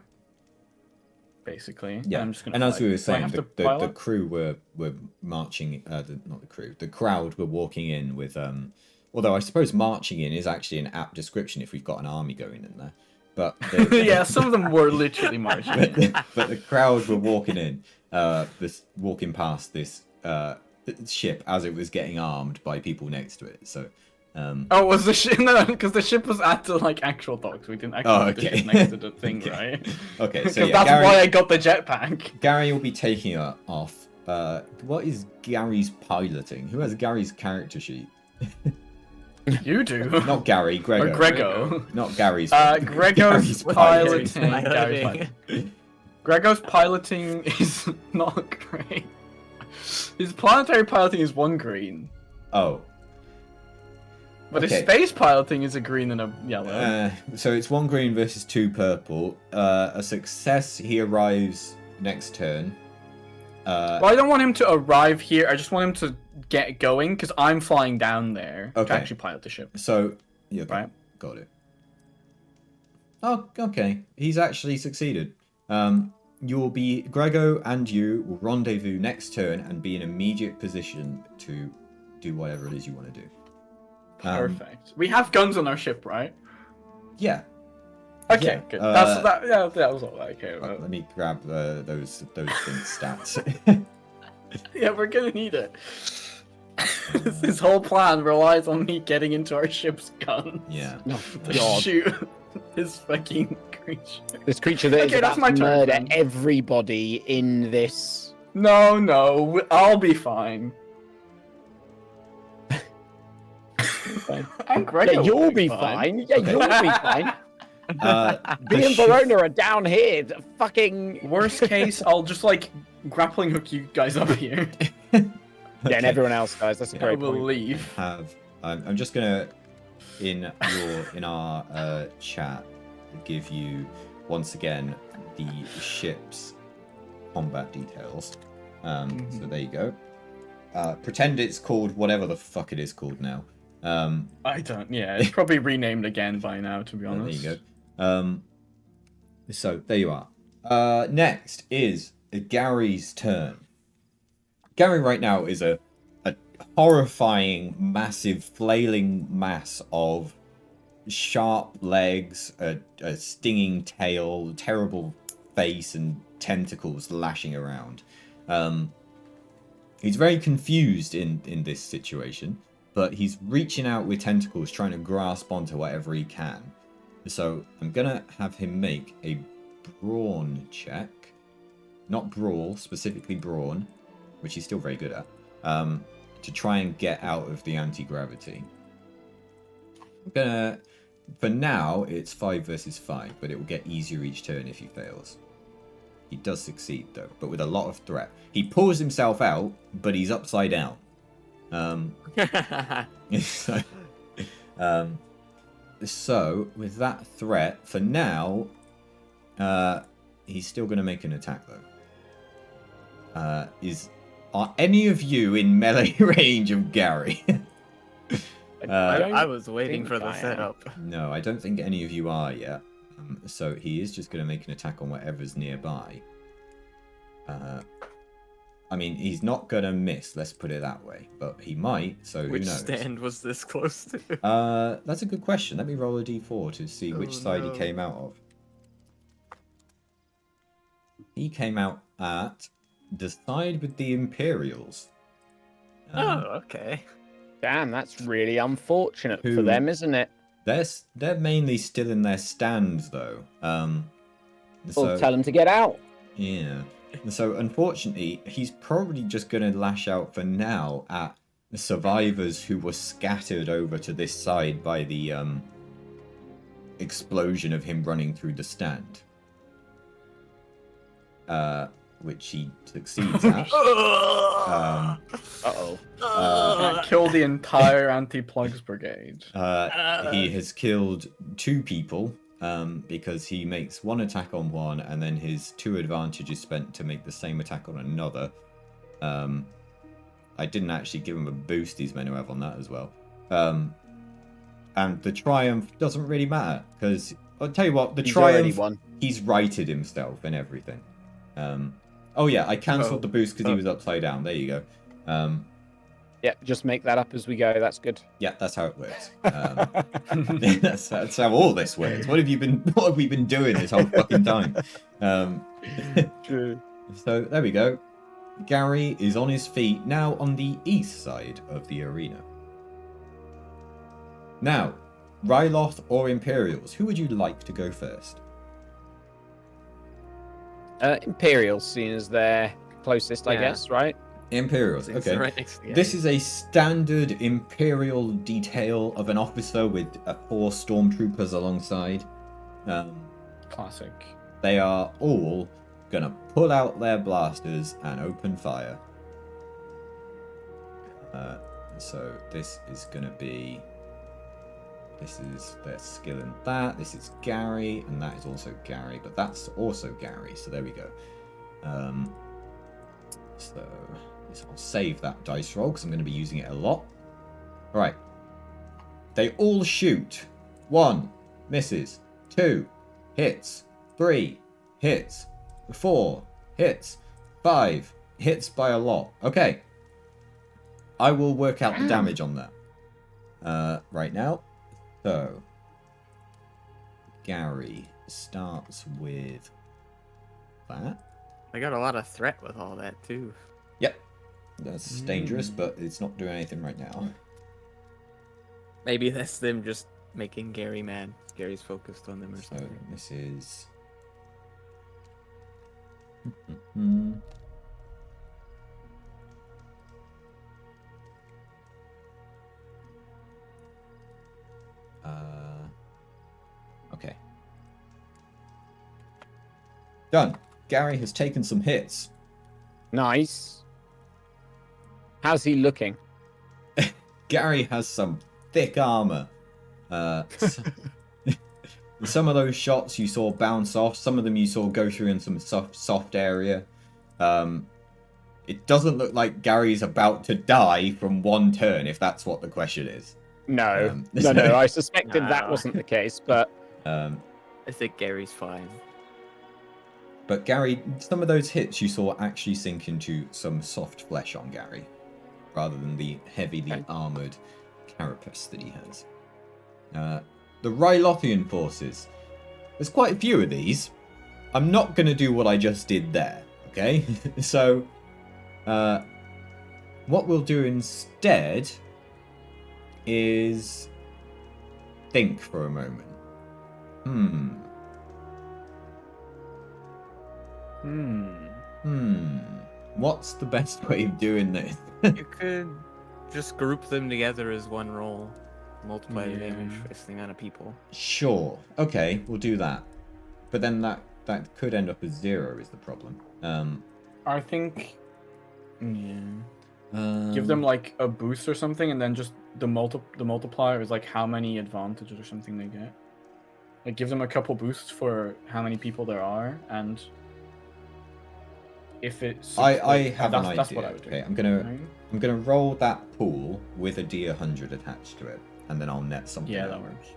Basically. Yeah, I'm just gonna and as fly. we were Do I saying, have to the pilot? crew were marching. Not the crew. The crowd were walking in with. Although I suppose marching in is actually an apt description if we've got an army going in there. But Yeah, some of them were literally marching. but the crowd were walking in, walking past this ship as it was getting armed by people next to it. So. Oh, was the ship? No, because the ship was at the like actual docks. We didn't actually put the ship next to the thing, right? Okay, so Because yeah, that's why I got the jetpack. Gary will be taking her off. What is Gary's piloting? Who has Gary's character sheet? You do. Not Gary, Grego. Or Grego. Not Gary's. Grego's Gary's piloting. piloting. Grego's piloting is not great. His planetary piloting is 1 green, Oh. but his Okay. space piloting is a green and a yellow. So it's 1 green versus 2 purple. A success, he arrives next turn. Well, I don't want him to arrive here. I just want him to get going because I'm flying down there to Okay. actually pilot the ship. So, yeah, okay, Right. got it. Oh, okay. He's actually succeeded. You will be Grego and you will rendezvous next turn and be in immediate position to do whatever it is you want to do. Perfect. We have guns on our ship, right? Yeah. Okay, Yeah, good. That was all I care about. Let me grab those things stats. Yeah, we're gonna need it. This whole plan relies on me getting into our ship's gun Yeah. Oh, to God. shoot this fucking creature. This creature that is Okay, that's about my to turn, murder then. everybody in this. No, I'll be fine. fine. And Gregor Yeah, will you'll be fine. Yeah, Okay. you'll be fine. The Me and ship- Verona are down here. Fucking. Worst case, I'll just like grappling hook you guys up here. Yeah, and Okay. everyone else, guys. That's a I great will point. leave. I'm just gonna in our chat give you once again the ship's combat details. So there you go. Pretend it's called whatever the fuck it is called now. I don't. Yeah, it's probably renamed again by now, to be There honest. you go. So there you are. Next is Gary's turn. Gary right now is a horrifying, massive, flailing mass of sharp legs, a stinging tail, terrible face, and tentacles lashing around. He's very confused in this situation, but he's reaching out with tentacles, trying to grasp onto whatever he can. So I'm gonna have him make a brawn check. Not brawl, specifically brawn, which he's still very good at, to try and get out of the anti-gravity. I'm gonna... For now, it's 5 versus 5, but it will get easier each turn if he fails. He does succeed, though, but with a lot of threat. He pulls himself out, but he's upside down. So, with that threat, for now, he's still going to make an attack, though. Are any of you in melee range of Gary? I was waiting for the I am. setup. No, I don't think any of you are yet. So he is just going to make an attack on whatever's nearby. I mean, he's not going to miss, let's put it that way. But he might, so Which who knows? stand was this close to? That's a good question. Let me roll a d4 to see which side no. he came out of. He came out at the side with the Imperials. Oh, okay. Damn, that's really unfortunate for Who- them, isn't it? They're mainly still in their stands, though. Well, So tell them to get out. yeah. So unfortunately, he's probably just going to lash out for now at the survivors who were scattered over to this side by the explosion of him running through the stand. Which he succeeds at. Uh-oh. Can't kill the entire anti-plugs brigade. He has killed 2 people because he makes 1 attack on one and then his 2 advantage is spent to make the same attack on another. I didn't actually give him a boost, he's meant to have on that as well. And the triumph doesn't really matter because I'll tell you what, the He's already triumph, won. he's righted himself and everything. Oh yeah, I cancelled the boost because he was upside down. There you go. Yeah, just make that up as we go. That's good. Yeah, that's how it works. That's how all this works. What have we been doing this whole fucking time? True. So there we go. Gary is on his feet now on the east side of the arena. Now, Ryloth or Imperials, who would you like to go first? Imperials, seeing as they're closest, I Yeah. guess, right? Imperials, It's okay. right next to This is a standard Imperial detail of an officer with 4 stormtroopers alongside. Classic. They are all gonna pull out their blasters and open fire. So this is gonna be... This is their skill in that. This is Gary, and that is also Gary, but that's also Gary, so there we go. So I'll save that dice roll because I'm going to be using it a lot. Right. They all shoot. 1 misses. 2 hits. 3 hits. 4 hits. 5 hits by a lot. Okay. I will work out the damage on that right now. So, Gary starts with that. I got a lot of threat with all that too. Yep. That's dangerous, but it's not doing anything right now. Maybe that's them just making Gary mad. Gary's focused on them or So, something. this is... Done. Gary has taken some hits. Nice. How's he looking? Gary has some thick armor. Some of those shots you saw bounce off. Some of them you saw go through in some soft area. It doesn't look like Gary's about to die from one turn, if that's what the question is. No, no. I suspected that No. wasn't the case, but I think Gary's fine. But Gary, some of those hits you saw actually sink into some soft flesh on Gary, rather than the heavily armored carapace that he has. The Rylothian forces. There's quite a few of these. I'm not going to do what I just did there, okay? So, what we'll do instead is think for a moment. What's the best way of doing this? You could just group them together as one roll. Multiply the damage with the amount of people. Sure. Okay, we'll do that. But then that could end up as 0 is the problem. I think. Give them like a boost or something, and then just the multiplier is like how many advantages or something they get. Like give them a couple boosts for how many people there are, and if it's I have an that's idea. what I would do. Okay, I'm gonna roll that pool with a D100 attached to it, and then I'll net something. Yeah, out. that works.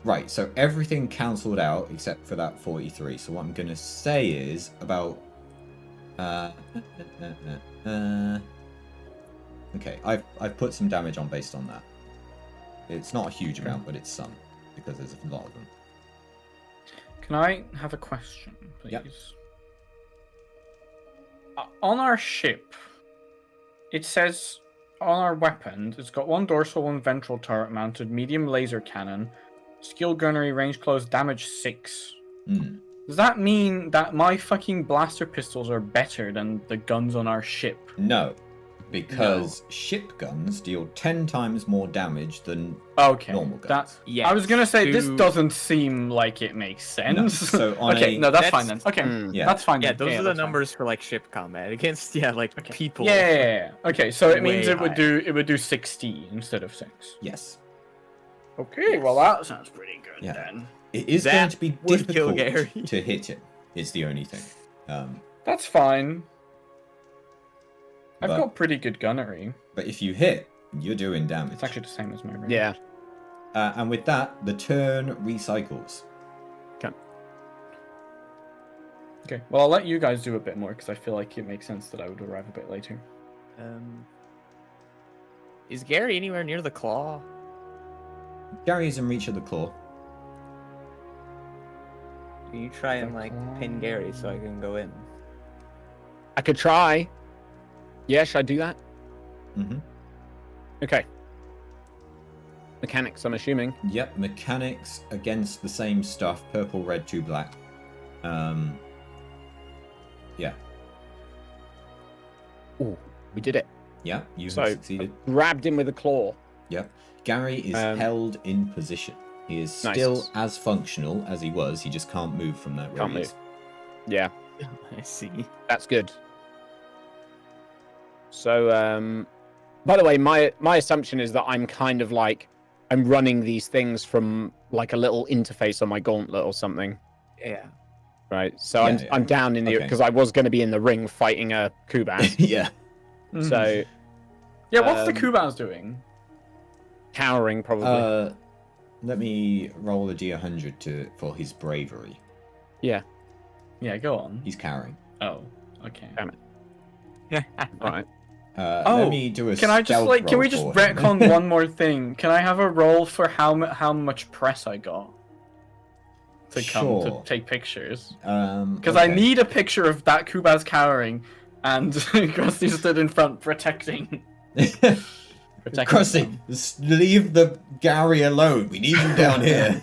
Right, so everything cancelled out except for that 43. So what I'm gonna say is about okay, I've put some damage on based on that. It's not a huge amount, but it's some because there's a lot of them. Can I have a question, please? Yep. On our ship, it says on our weapon, it's got one dorsal, one ventral turret mounted, medium laser cannon, skill gunnery, range close, damage 6. Does that mean that my fucking blaster pistols are better than the guns on our ship? No, because ship guns deal 10 times more damage than normal guns. I was gonna say this doesn't seem like it makes sense. No, so on that's fine then. Okay, yeah, that's fine. Yeah, then. those are the numbers for like ship combat against people. Yeah. Okay, so it means Way it would do 60 instead of 6. Yes. Okay, well that sounds pretty good then. It is That going to be would kill difficult Gary. to hit him. Is the only thing. That's fine. I've But- got pretty good gunnery. But if you hit, you're doing damage. It's actually the same as my range. yeah. And with that, the turn recycles. Okay, well I'll let you guys do a bit more because I feel like it makes sense that I would arrive a bit later. Is Gary anywhere near the claw? Gary is in reach of the claw. Can you try and pin Gary so I can go in? I could try. Yeah, should I do that? Mm-hmm. Okay. Mechanics, I'm assuming. Yep, mechanics against the same stuff. Purple, red, 2 black. Yeah. Ooh, we did it. Yeah, you So, have succeeded. Grabbed him with a claw. Yep. Gary is held in position. He is still Nice. as functional as he was. He just can't move from that Can't radius. Yeah, I see. that's good. So, by the way, my assumption is that I'm kind of like I'm running these things from like a little interface on my gauntlet or something, Yeah. right? So Yeah, I'm down in the Okay. because I was going to be in the ring fighting a Kuban. Yeah. So yeah, what's the um, Kubans doing? cowering probably. Let me roll a D100 for his bravery. Yeah. Yeah, go on. He's cowering. Oh, okay. Damn it. Right. Let me do a Can I just stealth can we roll just for him. retcon one more thing? Can I have a roll for how much press I got to come to Sure. take pictures? Because Because I need a picture of that Kubaz cowering and Krusty stood in front protecting. Krusty, them. leave the Gary alone. We need you down here.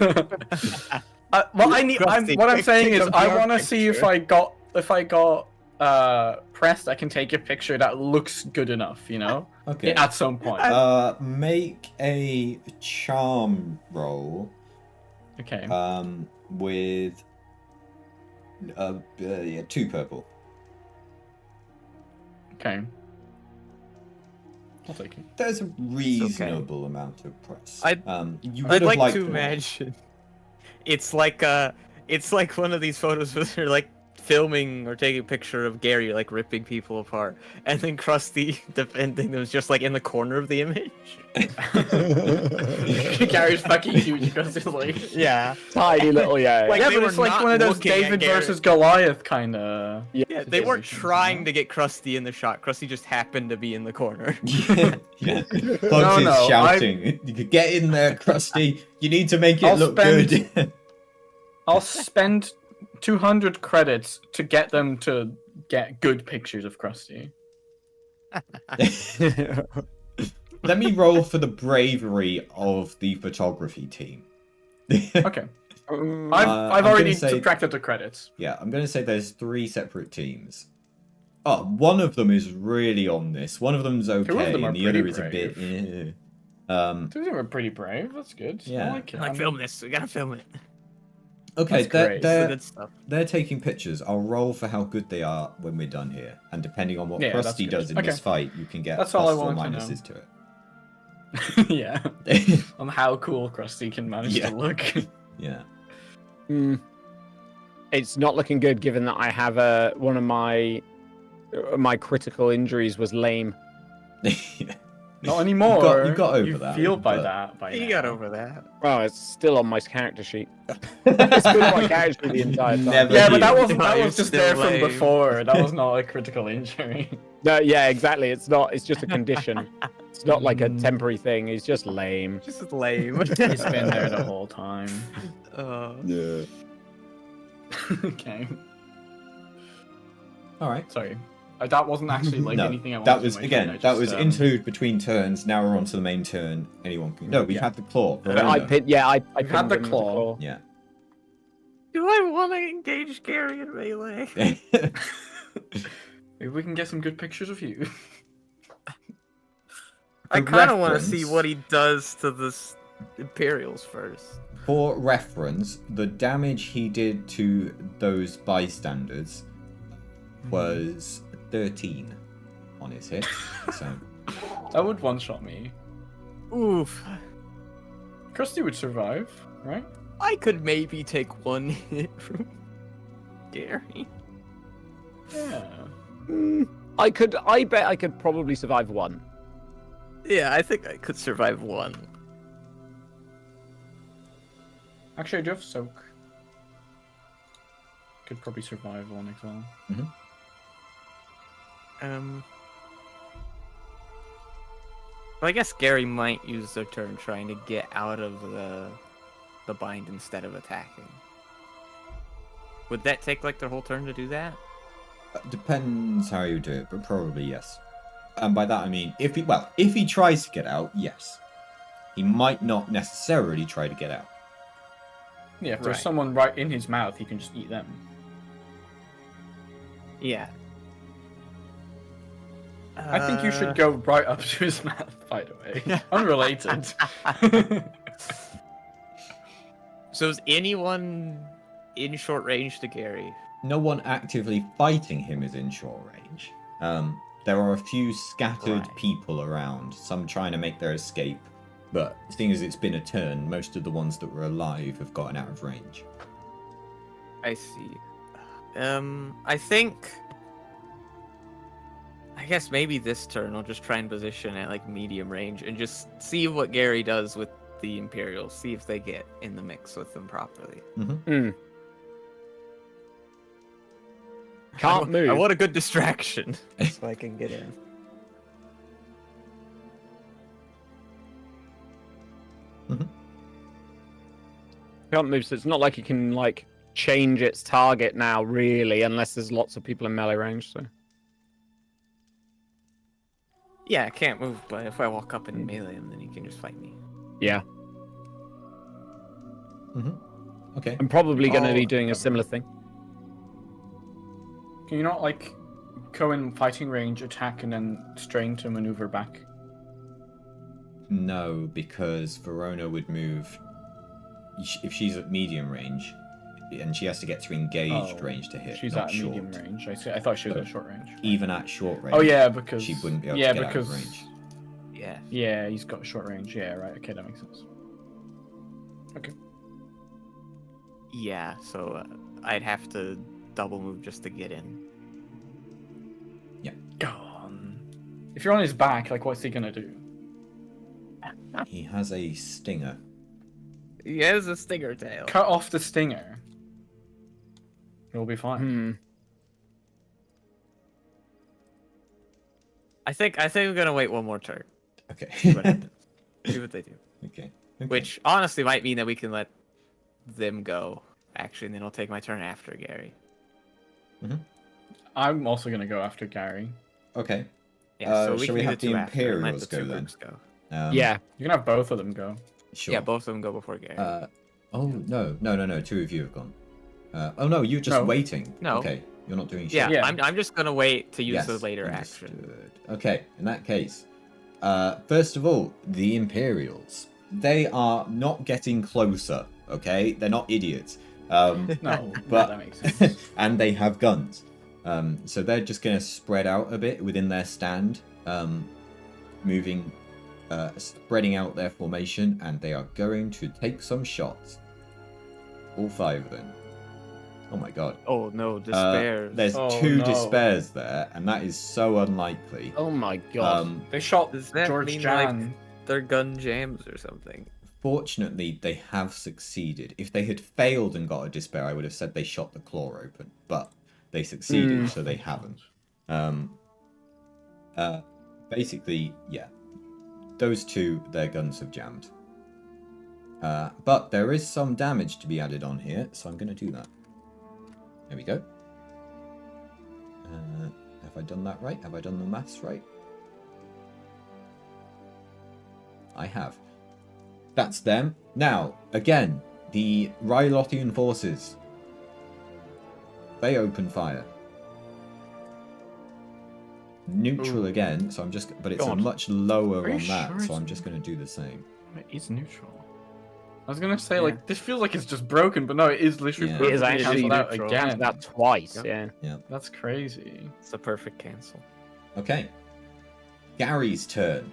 Well, I need. Krusty, What I'm take saying is, a I pure want to see if picture. I got pressed. I can take a picture that looks good enough. You know, Okay. at some point. Make a charm roll. Okay. with 2 purple. Okay. I'll take it. There's a reasonable amount of press. I'd You would have like liked to more. imagine it's like one of these photos where they're like filming or taking a picture of Gary like ripping people apart, and then Krusty defending them is just like in the corner of the image. Gary's fucking huge because it's like Yeah, Tiny little, yeah. Like, yeah, they but were it's like not one of those looking at David Gary. versus Goliath kind of. yeah. They weren't situations, trying you know? to get Krusty in the shot. Krusty just happened to be in the corner. Yeah. Bugs is no, shouting. You could get in there, Krusty. You need to make it I'll look spend- good. I'll spend 200 credits to get them to get good pictures of Krusty. Let me roll for the bravery of the photography team. Okay. I've I'm already gonna say- subtracted the credits. Yeah, I'm going to say there's 3 separate teams. Oh, one of them is really on this. One of them's okay, them are and the other pretty is a bit. brave. Eh. Two of them are pretty brave. That's good. Yeah. I like it. Like, film this. We gotta film it. Okay, That's great. they're, Good stuff. they're taking pictures. I'll roll for how good they are when we're done here, and depending on what Yeah, that's Krusty good. does in Okay. this fight, you can get That's all I pluses or wanted to know. minuses to it. Yeah. On how cool Krusty can manage Yeah. to look. Yeah. It's not looking good, given that I have one of my critical injuries was lame. Not anymore. You got over you that, feel by but- that. By You now. got over that. Oh, it's still on my character sheet. It's been on my character sheet the entire time. Never Yeah, but that healed. wasn't. Oh, That you're was just still there from lame. before. That was not a critical injury. No, yeah, exactly. It's not. It's just a condition. It's not like a temporary thing. He's just lame. Just lame. It's been there the whole time. Yeah. Okay. All right. Sorry. That wasn't actually like No, anything I wanted that to was mention, again. I That just, was interlude between turns. Now we're on to the main turn. Anyone can. No, we've Yeah. had the claw. I Verona. pinned. Yeah, I We've had pinned the him with claw. Yeah. Do I want to engage Gary in melee? Maybe we can get some good pictures of you. I For kind of want to see reference- what he does to this Imperials first. For reference, the damage he did to those bystanders was 13 on his hit. So That would one-shot me. Oof. Krusty would survive, right? I could maybe take one hit from Gary. Yeah. I could. I bet I could probably survive one. Yeah, I think I could survive one. Actually, I do have soak. Could probably survive one as well. Well, I guess Gary might use their turn trying to get out of the bind instead of attacking. Would that take like their whole turn to do that? depends how you do it, but probably yes. And by that I mean if he tries to get out, yes. He might not necessarily try to get out. Yeah, if there's Right. someone right in his mouth, he can just eat them. Yeah. I think you should go right up to his mouth, by the way. Unrelated. So is anyone in short range to Gary? No one actively fighting him is in short range. There are a few scattered Right. people around, some trying to make their escape, but seeing as it's been a turn, most of the ones that were alive have gotten out of range. I see. I guess maybe this turn I'll just try and position at like medium range and just see what Gary does with the Imperials. See if they get in the mix with them properly. Can't move. I want a good distraction so I can get in. Can't move, so it's not like it can like change its target now, really, unless there's lots of people in melee range. So Yeah, I can't move, but if I walk up and melee him, then he can just fight me. yeah, Okay. I'm probably going to Oh, be doing a okay. similar thing. Can you not, like, go in fighting range, attack, and then strain to maneuver back? No, because Verona would move if she's at medium range. and she has to get to engaged Oh, range to hit. She's not at short. medium range. I see. I thought she was But at short range. Even at short range. Oh yeah, because she wouldn't be able yeah, to get because out of range. Yeah. yeah, he's got short range. Yeah, right. Okay, that makes sense. Okay. Yeah, so I'd have to double move just to get in. Go on. If you're on his back, like, what's he gonna do? He has a stinger. He has a stinger tail. Cut off the stinger. You'll be fine. Hmm. I think we're gonna wait one more turn. Okay. See what happens. See what they do. Okay. Which honestly might mean that we can let them go. Actually, and then I'll take my turn after Gary. I'm also gonna go after Gary. Okay. Yeah, so we shall can we do have the two after and let Imperials the go two then? groups go. Yeah. You can have both of them go. Sure. Yeah, both of them go before Gary. Oh no. 2 of you have gone. Oh no, you're just No. waiting. No. Okay. You're not doing shit. yeah, yeah. I'm just gonna wait to use Yes, the later action. understood. Okay, in that case, first of all, the Imperials. They are not getting closer, okay? They're not idiots. No, But- that makes sense. and they have guns. So they're just going to spread out a bit within their stand, spreading out their formation, and they are going to take some shots. All 5 of them. Oh my god. Oh no, despair. There's Oh, 2 no. despairs there, and that is so unlikely. Oh my god. They shot Does that George mean, Jan. They're gun jams or something. Fortunately, they have succeeded. If they had failed and got a despair, I would have said they shot the claw open, but they succeeded, so they haven't. Basically, yeah, those 2, their guns have jammed. But there is some damage to be added on here, so I'm going to do that. There we go. Have I done that right? Have I done the maths right? I have. That's them. Now, again, the Rylothian forces. They open fire. Neutral Ooh. again, so I'm just... But it's a God. much lower Are you on that, sure so it's- I'm just going to do the same. It is neutral. I was gonna say, Yeah. like, this feels like it's just broken, but no, it is literally Yeah. It perfectly is actually cancelled out neutral. again. That twice, Yep. yeah. That's crazy. It's a perfect cancel. Okay. Gary's turn.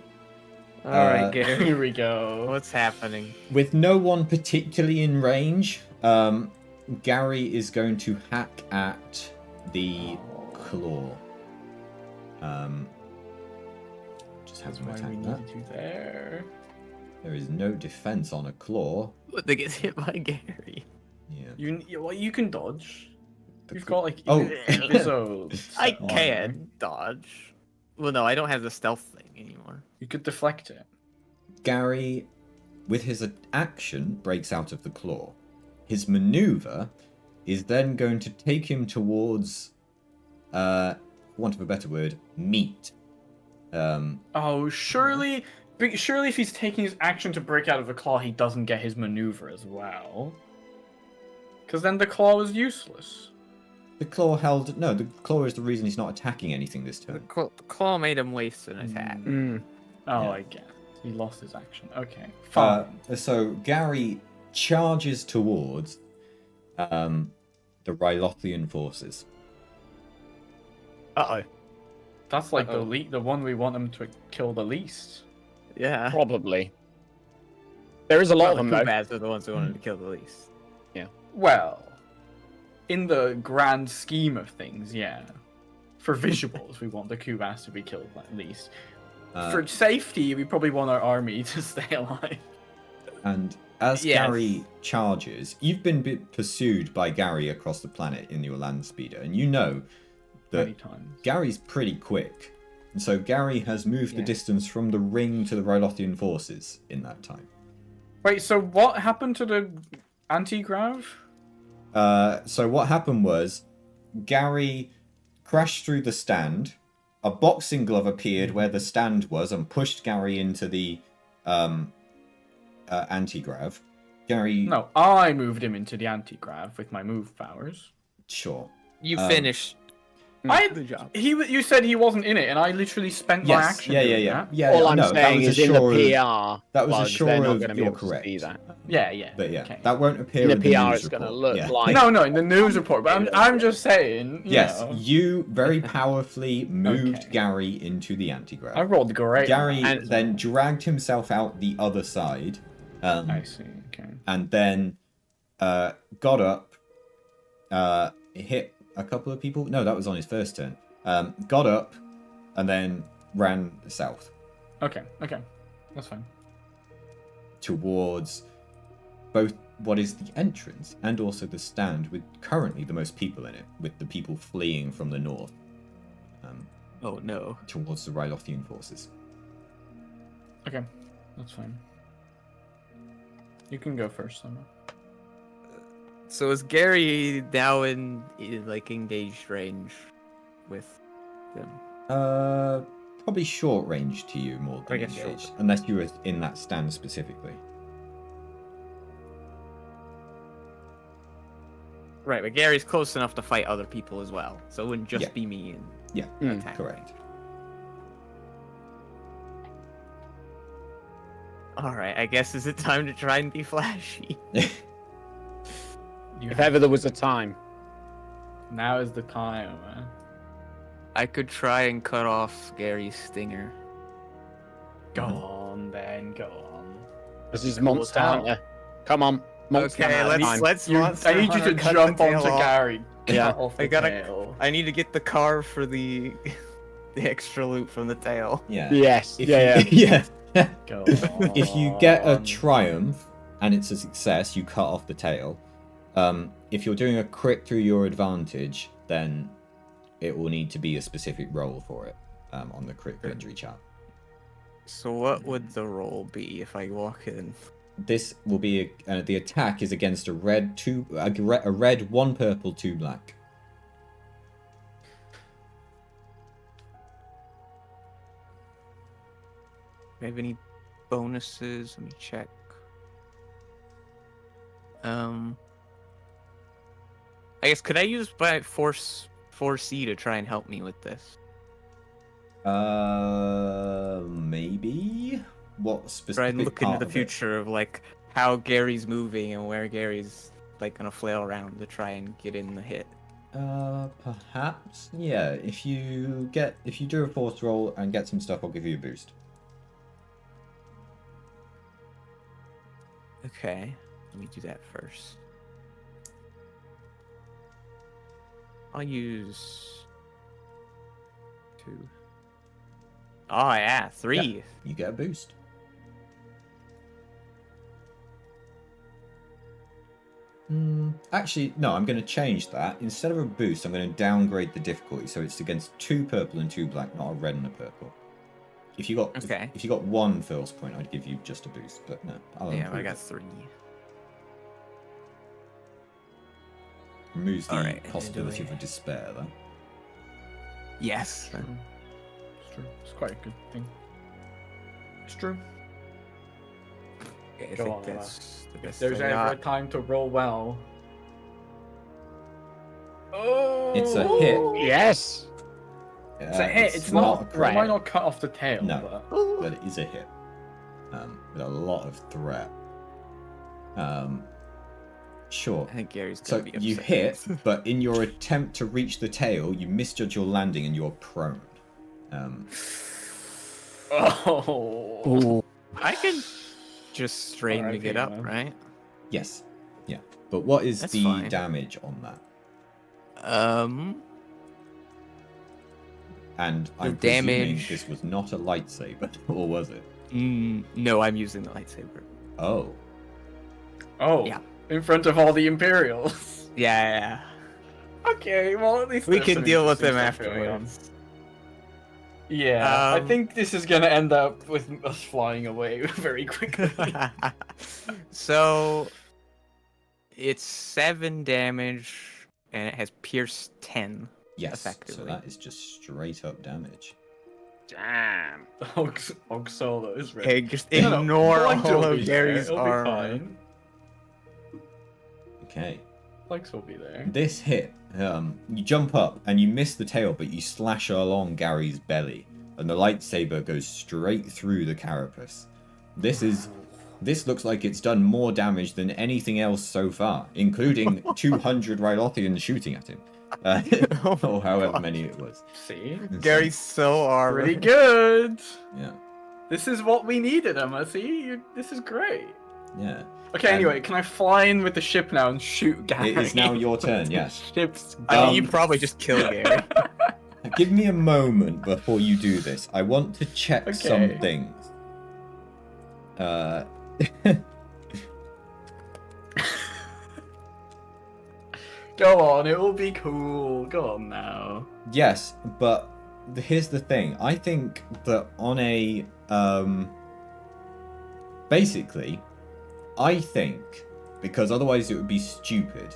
All right, Uh, Gary. Here we go. What's happening? With no one particularly in range, Gary is going to hack at the claw. Just That's have him why we attack that. needed you there. There is no defense on a claw. What, they get hit by Gary? Yeah. Well, you can dodge. The You've cl- got like Oh. Invisos. I on. can dodge. Well, no, I don't have the stealth thing anymore. You could deflect it. Gary, with his action, breaks out of the claw. His maneuver is then going to take him towards, for want of a better word, meat. Oh, surely if he's taking his action to break out of the claw, he doesn't get his maneuver as well. Because then the claw is useless. The claw held... No, the claw is the reason he's not attacking anything this The turn. claw made him waste an attack. Mm. Oh, Yeah. I guess. He lost his action. Okay, fine. So Gary charges towards the Rylothian forces. Uh-oh. That's like Uh-oh. the one we want him to kill the least. Yeah. Probably. There is a lot of them, the though. Kubats are the ones who wanted to kill the least. Well, in the grand scheme of things, yeah. For visuals, we want the Kubas to be killed at least. For safety, we probably want our army to stay alive. And as Yes. Gary charges, you've been pursued by Gary across the planet in your land speeder, and you know Many that times. Gary's pretty quick. And so Gary has moved the Yeah. distance from the ring to the Rylothian forces in that time. Wait, so what happened to the anti-grav? So what happened was Gary crashed through the stand. A boxing glove appeared where the stand was and pushed Gary into the anti-grav. Gary, No, I moved him into the anti-grav with my move powers. sure. You Um, finished. Good job. You said he wasn't in it, and I literally spent my Yes. action Yeah. doing Yeah. that. Yeah. All yeah, I'm no, that saying was is in the assure- PR, That was a plugs, sure they're not of going to be you're able to correct. see that. Yeah. But yeah, Okay. that won't appear In in the the PR, news it's gonna report. look Yeah. like- No, in the news report. But I'm just saying. Yes, know, you very powerfully moved Okay. Gary into the anti-grav. I rolled great. Gary on that. then dragged himself out the other side, I see. Okay. and then got up, hit a couple of people. No, that was on his first turn. Got up, and then ran south Okay. That's fine. towards both what is the entrance and also the stand with currently the most people in it, with the people fleeing from the north Oh no. towards the Rylothian forces. Okay. That's fine. You can go first, Summer. So is Gary now in like engaged range with them? Probably short range to you more I than guess engaged, short. unless you were in that stand specifically. Right, but Gary's close enough to fight other people as well, so it wouldn't just Yeah. be me and Yeah, attack. correct. All right, I guess is it time to try and be flashy? If ever there was a time. Now is the time, man. I could try and cut off Gary's stinger. Go on, then. Go on. This is Cool Monster town. Hunter. Come on. Monster Okay, Hunter time. let's. I need you to cut jump the tail onto off. Gary. Yeah. Cut off the I gotta- tail. I need to get the car for the extra loot from the tail. Yeah. Yes. If Yeah. you, yeah. Go If you get a on. triumph and it's a success, you cut off the tail. If you're doing a crit through your advantage, then it will need to be a specific roll for it on the critical injury chart. So what would the roll be if I walk in? This will be the attack is against a red 1 purple 2 black. Do I have any bonuses? Let me check. I guess could I use my force 4C to try and help me with this? Maybe. What specific? Try and look into part the of it? future of like how Gary's moving and where Gary's like gonna flail around to try and get in the hit. Perhaps. Yeah. If you do a force roll and get some stuff, I'll give you a boost. Okay, let me do that first. I'll use 2. Oh yeah, 3. You get a boost. Actually, no, I'm going to change that. Instead of a boost, I'm going to downgrade the difficulty so it's against 2 purple and 2 black, not a red and a purple. If you got Okay. if you got 1 force point, I'd give you just a boost, but no. I'll Yeah, I improve got it. 3. Removes the Alright, possibility of a despair, though. Yes. It's true. It's quite a good thing. It's true. Okay, I Go think on, that's the If best there's I ever a got. time to roll well. Oh! It's a hit. Yes. It's a hit. It's not. a It crit, might not cut off the tail. No. But... but it is a hit. With a lot of threat. Sure. I think Gary's So gonna be you upset. hit, but in your attempt to reach the tail, you misjudge your landing and you're prone. Oh. Ooh. I can just strain to RIP, get up, man. right? Yes. Yeah. But what is That's the fine. damage on that? And I'm presuming damage- this was not a lightsaber, or was it? No, I'm using the lightsaber. Oh. Oh. Yeah. In front of all the Imperials. Yeah, Okay, well at least we there's can some deal with interesting them stuff going on. afterwards. Yeah, I Um, think this is gonna end up with us flying away very quickly. So it's 7 damage, and it has pierce 10. Yes. So Effectively. that is just straight up damage. Damn. Og Solo is ready. Okay, just No, ignore Blind all will of be there, Gary's it'll be armor. fine. Okay. Flex will be there. This hit, you jump up and you miss the tail, but you slash along Gary's belly, and the lightsaber goes straight through the carapace. This looks like it's done more damage than anything else so far, including 200 Rylothians shooting at him. Or however many it was. See? Gary's so armored. Pretty good. Yeah. This is what we needed, Emma. See? This is great. Yeah. Okay, anyway, can I fly in with the ship now and shoot Gary? It is now your turn, yes. Ships. I mean, you probably just killed Gary. Give me a moment before you do this. I want to check some things. Go on, it will be cool. Go on now. Yes, but here's the thing. I think that on a basically, I think, because otherwise it would be stupid,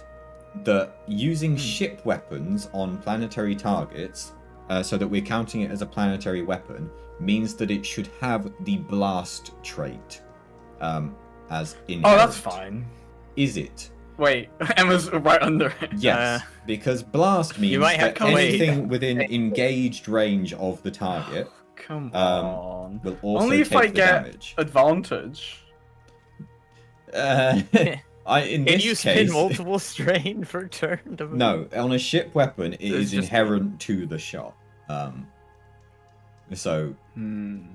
that using ship weapons on planetary targets, so that we're counting it as a planetary weapon, means that it should have the blast trait as inherent. Oh, that's fine. Is it? Wait, Emma's right under it. Yes, because blast means might have that to wait. anything within engaged range of the target Come on. will also Only if take I the get damage. advantage. In Can this you spin case, multiple strain per turn? To no, on a ship weapon, it It's is just- inherent to the shot. So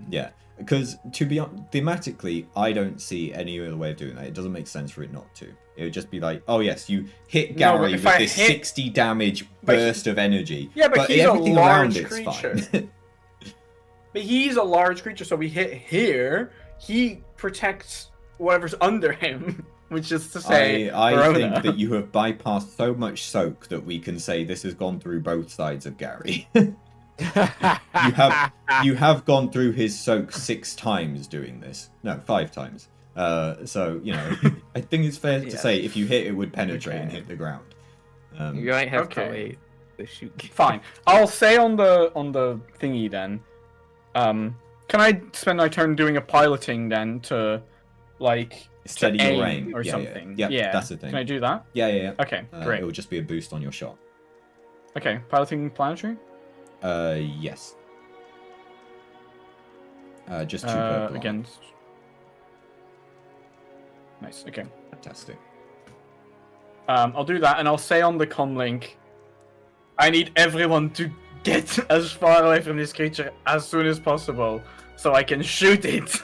yeah, because to be thematically, I don't see any other way of doing that. It doesn't make sense for it not to. It would just be like, oh yes, you hit No, but Gary if with I this hit- 60 damage But burst of energy. Yeah, but he's a everything large around it's creature. fine. But he's a large creature, so we hit here. He protects whatever's under him, which is to say, I Verona. think that you have bypassed so much soak that we can say this has gone through both sides of Gary. you have gone through his soak 6 times doing this. No, 5 times. So you know, I think it's fair to say if you hit, it would penetrate and hit the ground. You might have to Okay. wait to shoot. Fine. I'll say on the thingy then. Can I spend my turn doing a piloting then to, like, Steady to your aim aim or Yeah, something? Yeah, that's the thing. Can I do that? Yeah. Okay, great. It will just be a boost on your shot. Okay, piloting planetary. Yes. Just 2 purple. Against. Nice. Okay. Fantastic. I'll do that, and I'll say on the comlink, I need everyone to get as far away from this creature as soon as possible, so I can shoot it.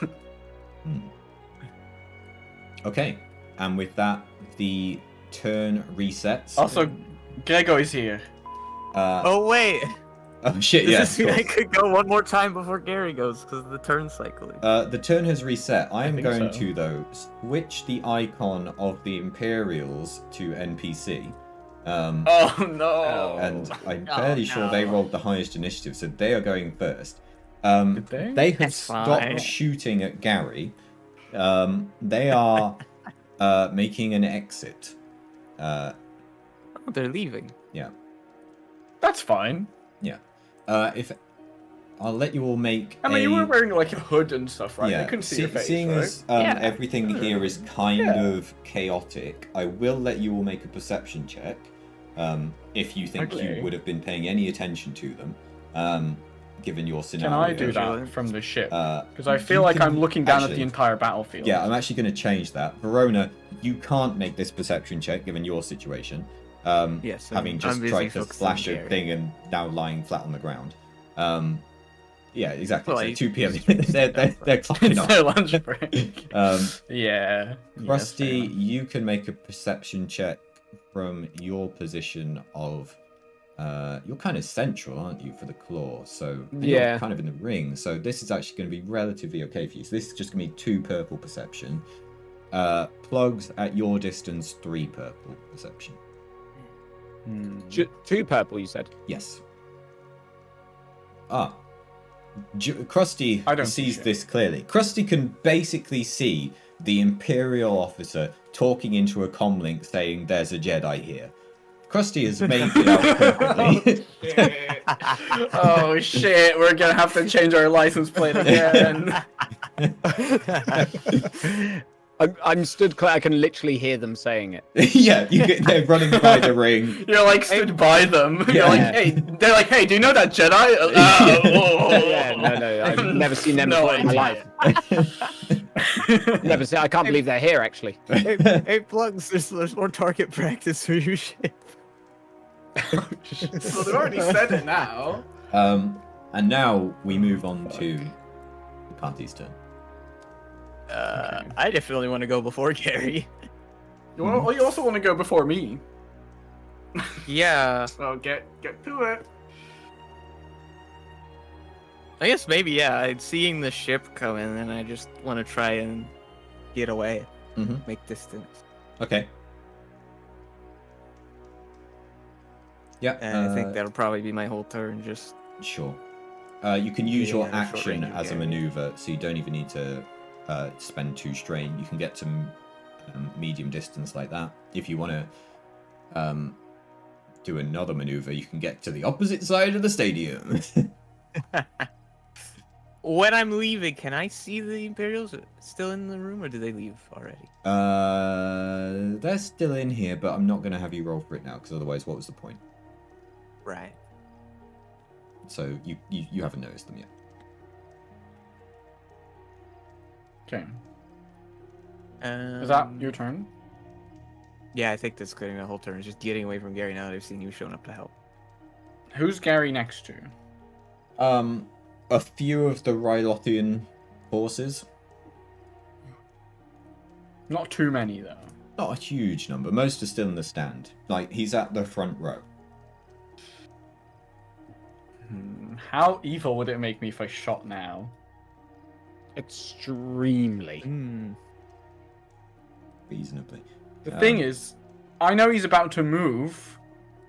Okay, and with that, the turn resets. Also, Gregor is here. Oh wait! Oh shit! Does Yeah. this mean of I course. could go one more time before Gary goes because of the turn cycling? The turn has reset. I am think going so. to though switch the icon of the Imperials to NPC. Oh no! And I'm Oh, fairly sure they no. rolled the highest initiative, so they are going first. Did they? They have That's stopped fine. shooting at Gary. They are making an exit. Oh, they're leaving. Yeah. That's fine. If I'll let you all make. I mean, you were wearing like a hood and stuff, right? Yeah. I couldn't see your face, Seeing right? as Yeah. everything here is kind Yeah. of chaotic, I will let you all make a perception check. If you think Okay. you would have been paying any attention to them, given your Can scenario. I do that from the ship? Because I you feel like can- I'm looking down at actually, the entire battlefield. Yeah, I'm actually going to change that. Verona, you can't make this perception check given your situation. Yes, Having I'm just busy tried to focusing on flash a Gary. thing and now lying flat on the ground. Yeah, exactly. Well, so I- 2 p.m. they're clocking It's off. their lunch break. Yeah. Rusty, Yes, you can make a perception check from your position of. You're kind of central, aren't you, for the claw? So and Yeah. you're kind of in the ring. So this is actually going to be relatively okay for you. So this is just going to be 2 purple perception. Plugs at your distance, 3 purple perception. Hmm. 2 purple, you said. Yes. Krusty I don't see sees shit. this clearly. Krusty can basically see the Imperial officer talking into a comlink saying, "There's a Jedi here." Krusty has made it out perfectly. Oh shit, we're gonna have to change our license plate again. I'm stood. I can literally hear them saying it. Yeah, they're running by the ring. You're like stood by them. Yeah. You're like, hey. They're like, hey, do you know that Jedi? Yeah, no, I've never seen them No before in my idea. life. Never seen. I can't believe they're here actually. Hey, Plugs, there's more target practice for your ship. Well, they've already said it now. And now we move on to the party's turn. I definitely want to go before Gary. You also want to go before me. Yeah. So get to it. I guess maybe, yeah. Seeing the ship come in, and I just want to try and get away, make distance. Okay. Yeah. And I think that'll probably be my whole turn. Just Sure. You can use your Getting out of short action range of as a Gary. maneuver, so you don't even need to spend 2 strain. You can get to medium distance like that. If you want to do another maneuver, you can get to the opposite side of the stadium. when I'm leaving, can I see the Imperials still in the room, or do they leave already? They're still in here, but I'm not going to have you roll for it now, because otherwise, what was the point? Right. So you haven't noticed them yet. Okay. Is that your turn? Yeah, I think that's getting the whole turn. Just getting away from Gary now that I've seen you showing up to help. Who's Gary next to? A few of the Rylothian forces. Not too many though. Not a huge number. Most are still in the stand. Like, he's at the front row. How evil would it make me if I shot now? Extremely. Reasonably. The thing is, I know he's about to move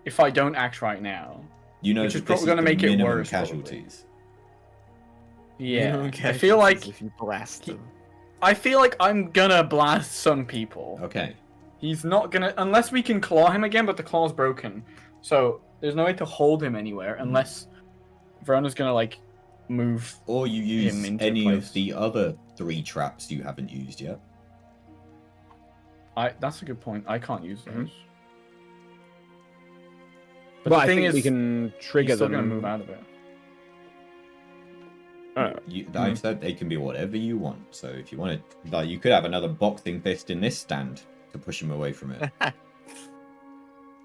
if I don't act right now. You know, which is that probably this gonna the make it minimum worse, probably. casualties. Yeah. I feel like if you blast them. I'm gonna blast some people. Okay. He's not gonna, unless we can claw him again, but the claw's broken. So there's no way to hold him anywhere unless Verona's gonna like move. Or you use him into any place. of the other 3 traps you haven't used yet. That's a good point. I can't use those. But Well, the I thing think is, we can trigger he's still them. gonna move out of it. I've said they can be whatever you want. So if you want to, like, you could have another boxing fist in this stand to push him away from it.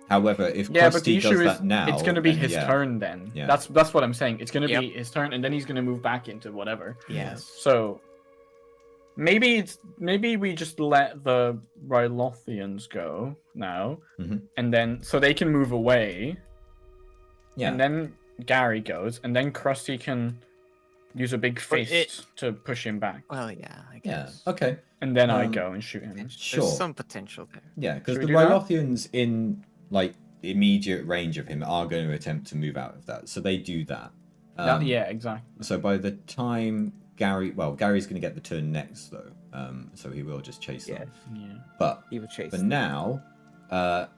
However, if Yeah, but the Krusty does issue is, that now, it's gonna be then his yeah. turn then. Yeah. That's what I'm saying. It's gonna Yep. be his turn, and then he's gonna move back into whatever. Yes. So maybe we just let the Rylothians go now, and then so they can move away. Yeah. And then Gary goes, and then Krusty can use a big fist to push him back, Well, yeah, I Yeah. guess. Okay. and then I Um, go and shoot him. Sure. There's some potential there. Yeah, because Should the we do that? Rylothians in like immediate range of him are going to attempt to move out of that, so they do that. Yeah, exactly. So by the time Gary's going to get the turn next though, so he will just chase them. Yeah. But He would chase for them. now, the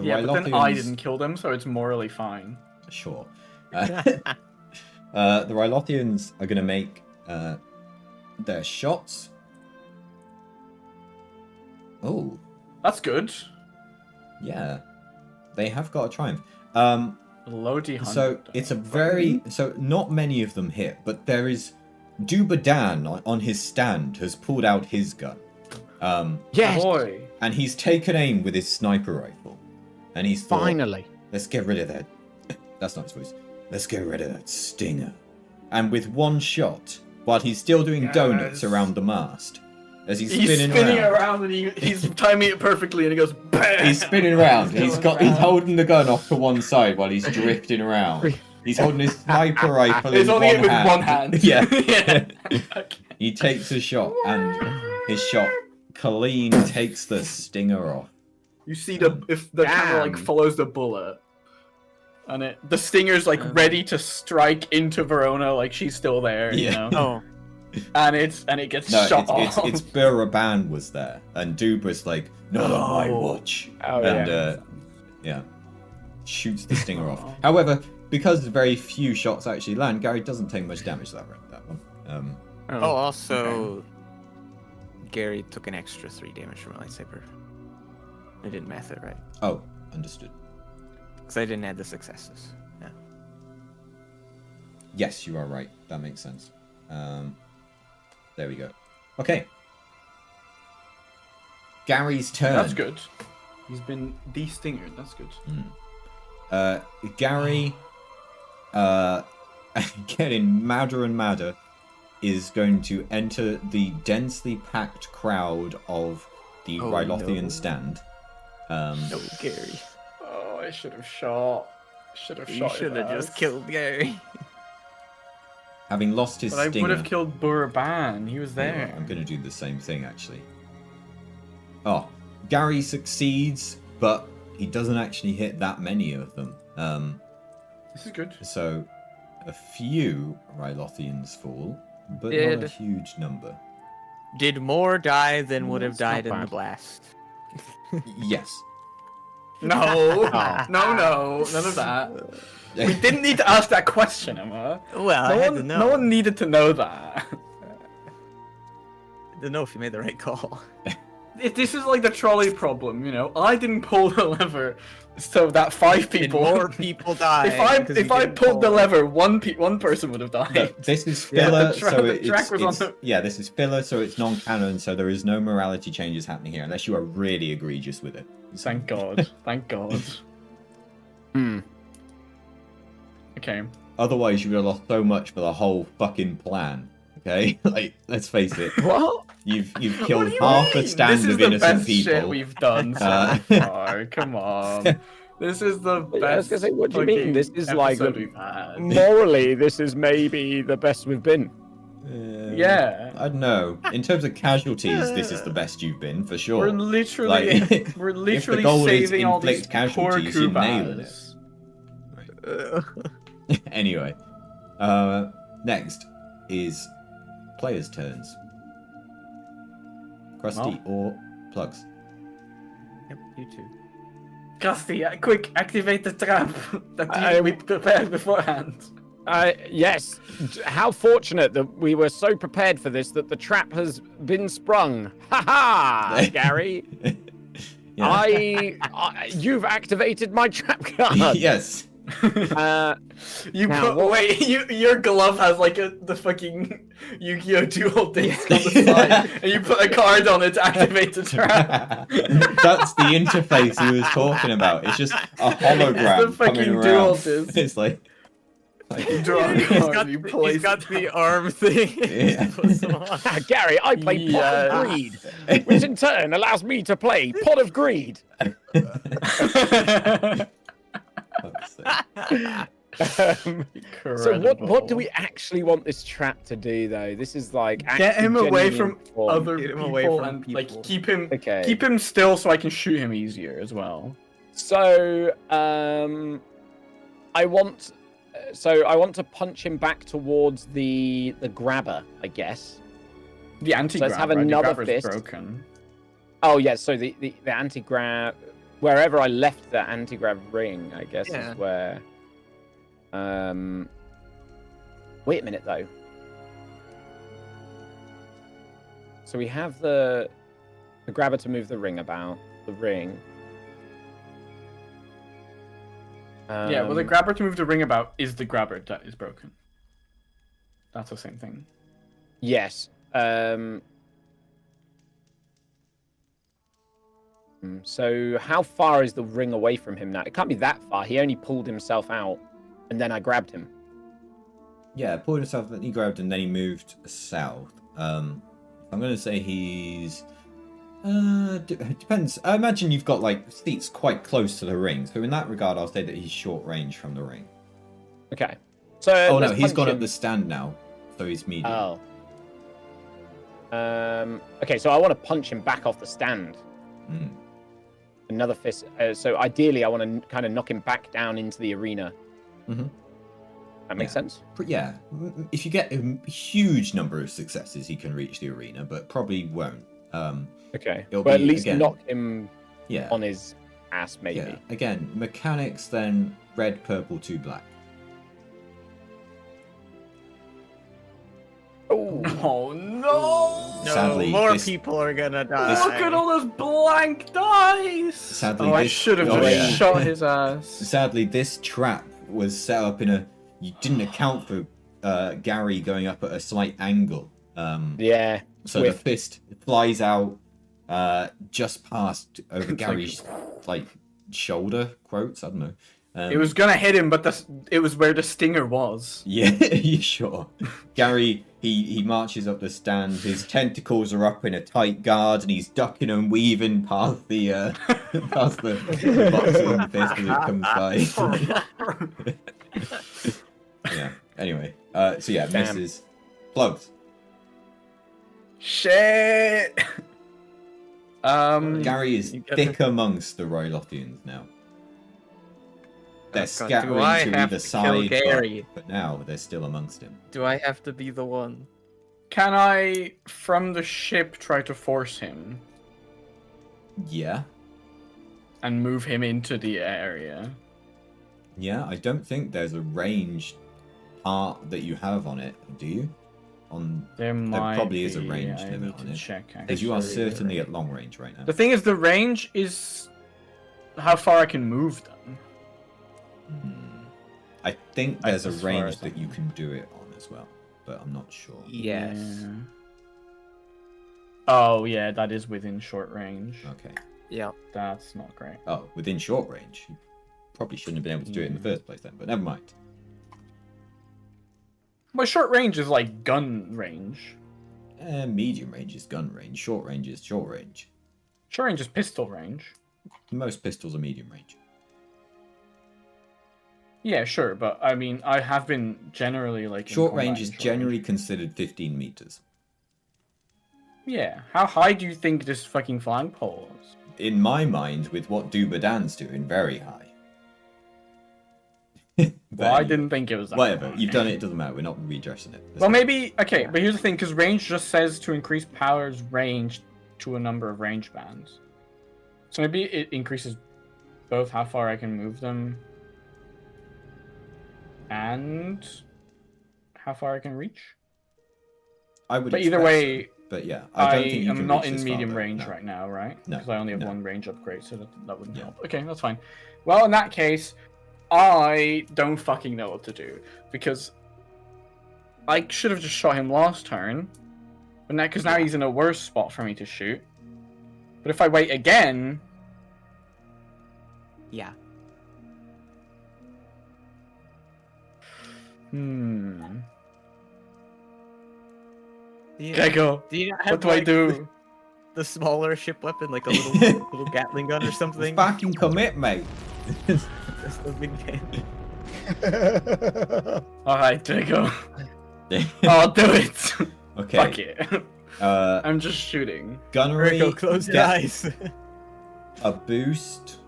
Yeah, Rylothians. but then I didn't kill them, so it's morally fine. Sure. The Rylothians are going to make their shots. Oh, That's good. yeah. They have got a triumph. Low D100. So it's a very... So not many of them hit, but there is... Dubadan on his stand has pulled out his gun. Yes, Boy. And he's taken aim with his sniper rifle. And he's thought, finally. let's get rid of that. That's not his voice. Let's get rid of that stinger. And with one shot, while he's still doing donuts around the mast, as he's spinning around, and he's timing it perfectly, and he goes bam! he's spinning around. He's holding the gun off to one side while he's drifting around. He's holding his sniper rifle He's in holding it one with hand. one hand. Yeah. Okay. He takes a shot, and his shot clean takes the stinger off. You see if the camera like Damn. follows the bullet, and the stinger's like ready to strike into Verona, like she's still there, you Yeah. know. Oh, And it gets No, shot it's off. Buraban was there, and Doob was like, "Not on my watch," Oh, and yeah, shoots the stinger off. However, because very few shots actually land, Gary doesn't take much damage that one. also, Gary took an extra 3 damage from my lightsaber. I didn't math it right. Oh, understood. Because I didn't add the successes. Yeah. Yes, you are right. That makes sense. There we go. Okay. Gary's turn. That's good. He's been de-stingered. That's good. Gary, getting madder and madder, is going to enter the densely packed crowd of the Rylothian stand. No, Gary. Oh, I should have shot. You should have just killed Gary. Having lost his But I stinger. would have killed Burban. He was there. I'm going to do the same thing, actually. Oh, Gary succeeds, but he doesn't actually hit that many of them. This is good. So, a few Rylothians fall, but not a huge number. Did more die than would have That's not died in the bad. blast? Yes. No, no, none of that. We didn't need to ask that question, Emma. Well, I had to know. No one needed to know that. I don't know if you made the right call. This is like the trolley problem, you know. I didn't pull the lever, so that 5 Did people. more people die. If I pulled the lever, one person would have died. No, this is filler, the so track was on the- yeah, this is filler, so it's non-canon, so there is no morality changes happening here, unless you are really egregious with it. Thank God. Thank God. Okay. Otherwise, you would have lost so much for the whole fucking plan. Okay, like let's face it. What? You've What killed do you half a mean? stand This is of the innocent best people. shit we've done so Uh, far. Come on. This is the best. I was gonna say, what do you mean? fucking This is like episode the- we've had. Morally, this is maybe the best we've been. Yeah. I don't know. In terms of casualties, this is the best you've been for sure. We're literally, Like, we're if the literally goal is saving all these inflict poor casualties, you nailed Kubas. Anyway, next is players' turns. Krusty or Plugs? Yep, you too. Gusty, quick, activate the trap that we prepared beforehand. Yes. How fortunate that we were so prepared for this that the trap has been sprung. Ha ha, Gary. Yeah. You've activated my trap card. Yes. You Now, put what- wait, your glove has like the fucking Yu-Gi-Oh! Dual disc on the side, and you put a card on it to activate the trap. That's the interface he was talking about. It's just a hologram It's the fucking coming dual around. disc. It's like You draw a card, you place he's got the arm thing. Yeah. He puts them on. Gary, I play Pot of Greed, which in turn allows me to play Pot of Greed. So what do we actually want this trap to do though? This is like Get him away genuinely from informed. other Get him people away from and people. like keep him Okay. keep him still so I can shoot him easier as well. So I want to punch him back towards the grabber, I guess. The anti-grab, let's have right? another The grabber's fist. broken. Oh yeah, so the anti-grab, wherever I left the anti-grab ring, I guess Yeah. is where. Wait a minute though. So we have the grabber to move the ring about the ring. Yeah, well, the grabber to move the ring about is the grabber that is broken. That's the same thing. Yes. So how far is the ring away from him now? It can't be that far. He only pulled himself out, and then I grabbed him. yeah, pulled himself, he grabbed and then he moved south. I'm gonna say he's depends. I imagine you've got like seats quite close to the ring, so in that regard, I'll say that he's short range from the ring. Okay. So Oh no, let's he's punch gone him. up the stand now, so he's medium. Oh. Okay, so I want to punch him back off the stand. Mm. Another fist. So ideally, I want to kind of knock him back down into the arena. Mhm. That makes Yeah. sense. But yeah, if you get a huge number of successes, he can reach the arena, but probably won't. Okay. It'll But at be, least again- knock him Yeah. on his ass, maybe. Yeah. Again, mechanics, then red, purple, 2 black. Oh no! No, Sadly, more this- people are gonna die. Look at all those blank dice! Sadly, oh, I this- should have oh, just yeah. shot his ass. Sadly, this trap was set up in a. You didn't account for Gary going up at a slight angle. Yeah. So swift. the fist flies out just past over It's Gary's like shoulder. Quotes. I don't know. It was gonna hit him, but it was where the stinger was. Yeah, you sure? Gary, he marches up the stand. His tentacles are up in a tight guard, and he's ducking and weaving past the past the boxing fist as it comes by. Yeah. Anyway, so yeah, Damn. misses. Plugs. Shit. Gary is You gotta- thick amongst the Roylothians now. They're God, scattering do I to have either to kill side, Gary? but now they're still amongst him. Do I have to be the one? Can I, from the ship, try to force him Yeah. and move him into the area? Yeah, I don't think there's a ranged part that you have on it, do you? There might probably is a be. range I limit need on to it. check. Because you are actually. certainly at long range right now. The thing is, the range is how far I can move them. I think there's a As far range as I that you can do it on as well, but I'm not sure. Yes. Yeah. Oh yeah, that is within short range. Okay. Yeah. That's not great. Oh, within short range. You probably shouldn't have been able to do it in the first place then, but never mind. Well, short range is like gun range. Medium range is gun range. Short range is short range. Short range is pistol range. Most pistols are medium range. Yeah, sure, but I mean, I have been generally like in Short combat range in is short generally range. considered 15 meters. Yeah. How high do you think this fucking flagpole is? In my mind, with what Dubadan's doing, very high. But Well, I anyway, didn't think it was that Whatever, high. you've done it, it doesn't matter, we're not redressing it. Let's Well, go. maybe okay, but here's the thing: because range just says to increase power's range to a number of range bands. So maybe it increases both how far I can move them and how far I can reach. I would But either expect way, so. But yeah, I don't think you am can not reach in this far, medium though. range No. right now, right? No, Because I only have no. one range upgrade, so that wouldn't Yeah. help. Okay, that's fine. Well, in that case, I don't fucking know what to do because I should have just shot him last turn, but now because now he's in a worse spot for me to shoot. But if I wait again, Yeah. Gregor, Do you not what have do I like, do? the smaller ship weapon, like a little little Gatling gun or something? Fucking commit, mate. That's the big game. All right, Gregor, I'll do it. Okay. Fuck it. Uh, I'm just shooting. gunnery. Rico, close your get eyes. a boost.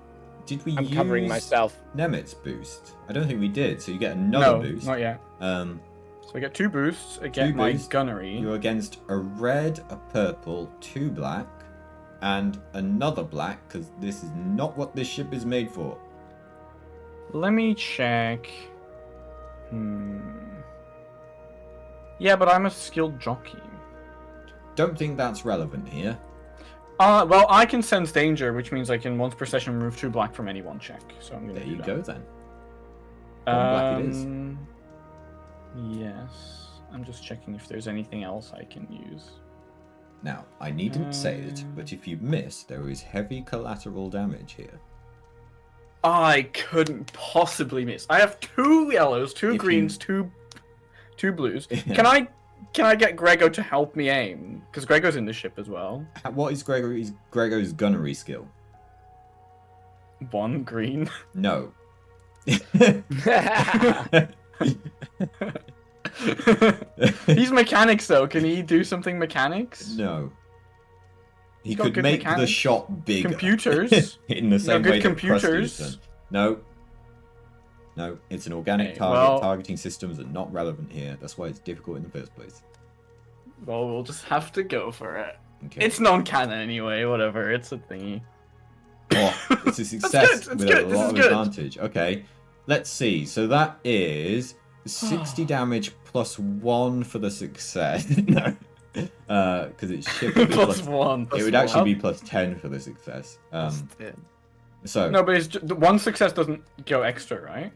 Did we I'm use covering myself. Nemit's boost? I don't think we did. So you get another No, boost. not yet. Um, So I get 2 boosts. I get Two my boosts. gunnery. you're against a red, a purple, 2 black, and another black because this is not what this ship is made for. Let me check. Yeah, but I'm a skilled jockey. Don't think that's relevant here. Well, I can sense danger, which means I can once per session remove 2 black from any one check. So I'm gonna There do you that. go then. One black it is. Yes. I'm just checking if there's anything else I can use. Now, I needn't say it, but if you miss, there is heavy collateral damage here. I couldn't possibly miss. I have 2 yellows, 2 If you- greens, two blues. Can I get Grego to help me aim? Because Grego's in the ship as well. What is Gregor's gunnery skill? 1 green. No. He's mechanics though. Can he do something mechanics? No. He got could good make the mechanics. shot bigger. Computers. In the same good way that Krusty's computers. done. No. No, it's an organic Okay, target. well- Targeting systems are not relevant here. That's why it's difficult in the first place. Well, we'll just have to go for it. Okay. It's non-canon anyway. Whatever. It's a thingy. Oh, it's a That's success good, with that's good, a this lot is of good. advantage. Okay, let's see. So that is 60 damage plus 1 for the success. No. Because it's ship plus 1. It would actually be plus 10 for the success. So No, but it's just, the one success doesn't go extra, right?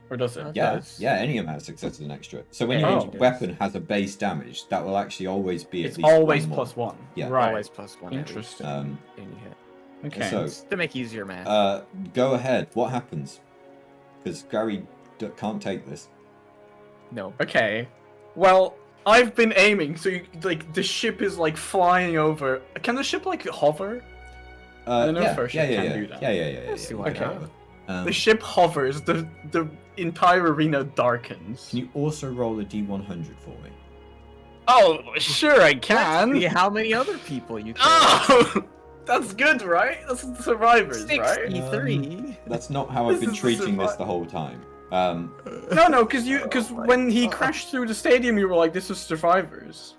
Or does it? yeah, does. yeah, any amount of success is an extra. So when Yeah, your it does. weapon has a base damage, that will actually always be at It's least always one more. plus 1. Yeah. Right. Always plus 1. Interesting. And you hit. Okay. So It's to make easier math. go ahead. What happens? Because Gary can't take this. No. Okay. Well, I've been aiming, so like the ship is like flying over. Can the ship like hover? I know first ship can do that. Yeah. See why Okay. not. The ship hovers. The entire arena darkens. Can you also roll a d100 for me? Oh, sure I can. See how many other people you can. Oh, that's good, right? That's the survivors, right? 63. That's not how I've This been is the treating this the whole time. No, because when he crashed through the stadium, you were like, "This is survivors."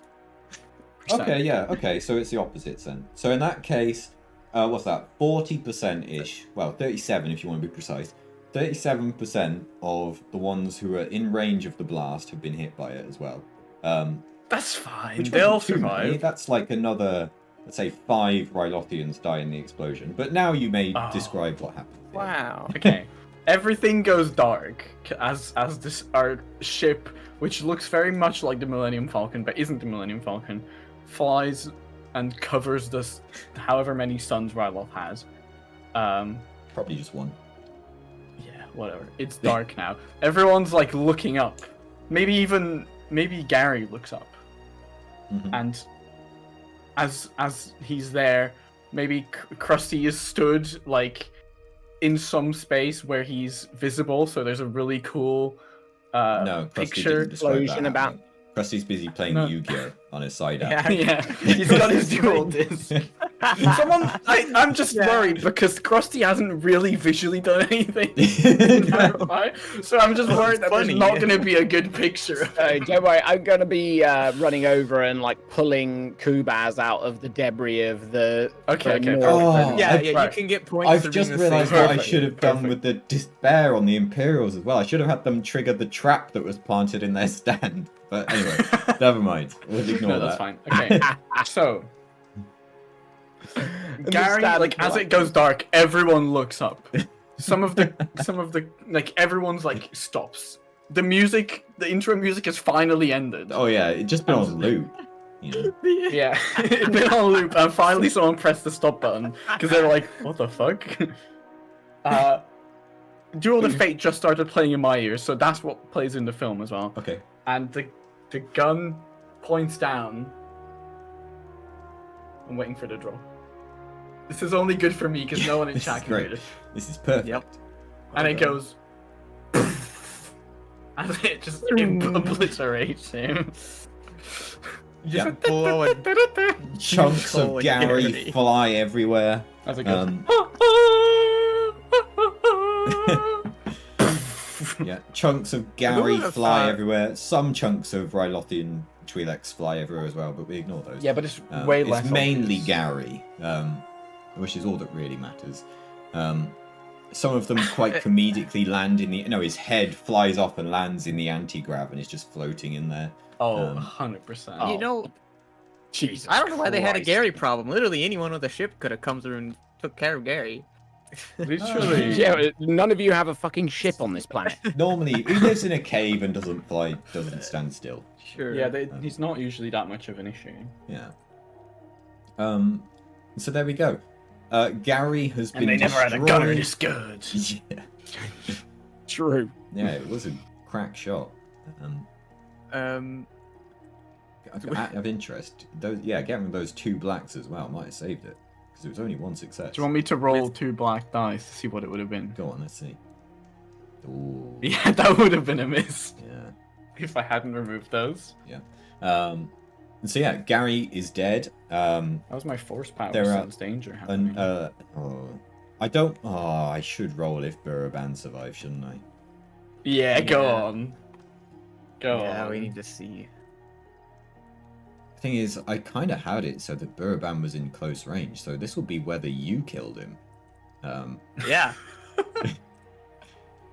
Okay, yeah, okay, so it's the opposites then. So in that case, what's that? 40%-ish, well, 37 if you want to be precise. 37% of the ones who are in range of the blast have been hit by it as well. That's fine. Which They'll wasn't too many. survive. That's like another, let's say, 5 Rylothians die in the explosion. But now you may describe what happened. here. Wow. Okay. Everything goes dark as this our ship, which looks very much like the Millennium Falcon but isn't the Millennium Falcon, flies and covers this however many suns Ryloth has. Probably just one. Yeah, whatever. It's dark now. Everyone's like looking up. Maybe Gary looks up. Mhm. And as he's there, maybe Krusty is stood like in some space where he's visible, so there's a really cool No, Krusty picture didn't describe that explosion about- happening. Krusty's busy playing No. Yu-Gi-Oh! On his side Yeah. app. Yeah, he's got his dual disc. I'm just worried because Krusty hasn't really visually done anything. So I'm just worried that there's funny. not going to be a good picture. Don't worry, I'm gonna be running over and like pulling Kubaz out of the debris of the. Okay, the okay. north Oh, and- Yeah, I've- yeah, right. you can get points I've for just being the realised same. what I Perfect, should have done perfect. with the despair on the Imperials as well. I should have had them trigger the trap that was planted in their stand. But anyway, never mind. We'll ignore No, that. that's fine. Okay, so Gary, stand like as it goes dark, everyone looks up. Some of the like everyone's like stops. The intro music has finally ended. Oh yeah, it just been on loop. You know? Yeah, it's been on loop, and finally someone pressed the stop button because they were like, "What the fuck?" Duel of Fate just started playing in my ears, so that's what plays in the film as well. Okay. And the gun points down. I'm waiting for the draw. This is only good for me because no one in This chat is can read great. it. This is perfect. Yep. And it goes. And it just obliterates him. Yeah. Blow a Chunks of Holy Gary Gary. fly everywhere. As it goes. Yeah, chunks of Gary would've fly thought- everywhere. Some chunks of Rylothian Twi'leks fly everywhere as well, but we ignore those. Yeah, but it's way less. It's mainly obvious. Gary, which is all that really matters. Some of them quite comedically land in the. No, his head flies off and lands in the anti-grav and is just floating in there. Oh, Um, 100%. You know, Jesus. I don't know why they had a Christ. Gary problem. Literally, anyone with a ship could have come through and took care of Gary. Literally. Yeah, none of you have a fucking ship on this planet. Normally, he lives in a cave and doesn't fly, doesn't stand still. Sure. Yeah, he's not usually that much of an issue. Yeah. So there we go. Gary has And been they never had a gunner destroyed. this good. Yeah. True. Yeah, it was a crack shot. Out of interest, getting those 2 blacks as well might have saved it because it was only 1 success. Do you want me to roll 2 black dice to see what it would have been? Go on, let's see. Ooh, Yeah, that would have been a miss yeah. if I hadn't removed those. So yeah, Gary is dead. That was my force power There are- sense danger And happening. I should roll if Buraban survives, shouldn't I? Yeah, go Yeah. on. Go Yeah, on. we need to see. Thing is, I kind of had it so that Buraban was in close range, so this will be whether you killed him. Yeah.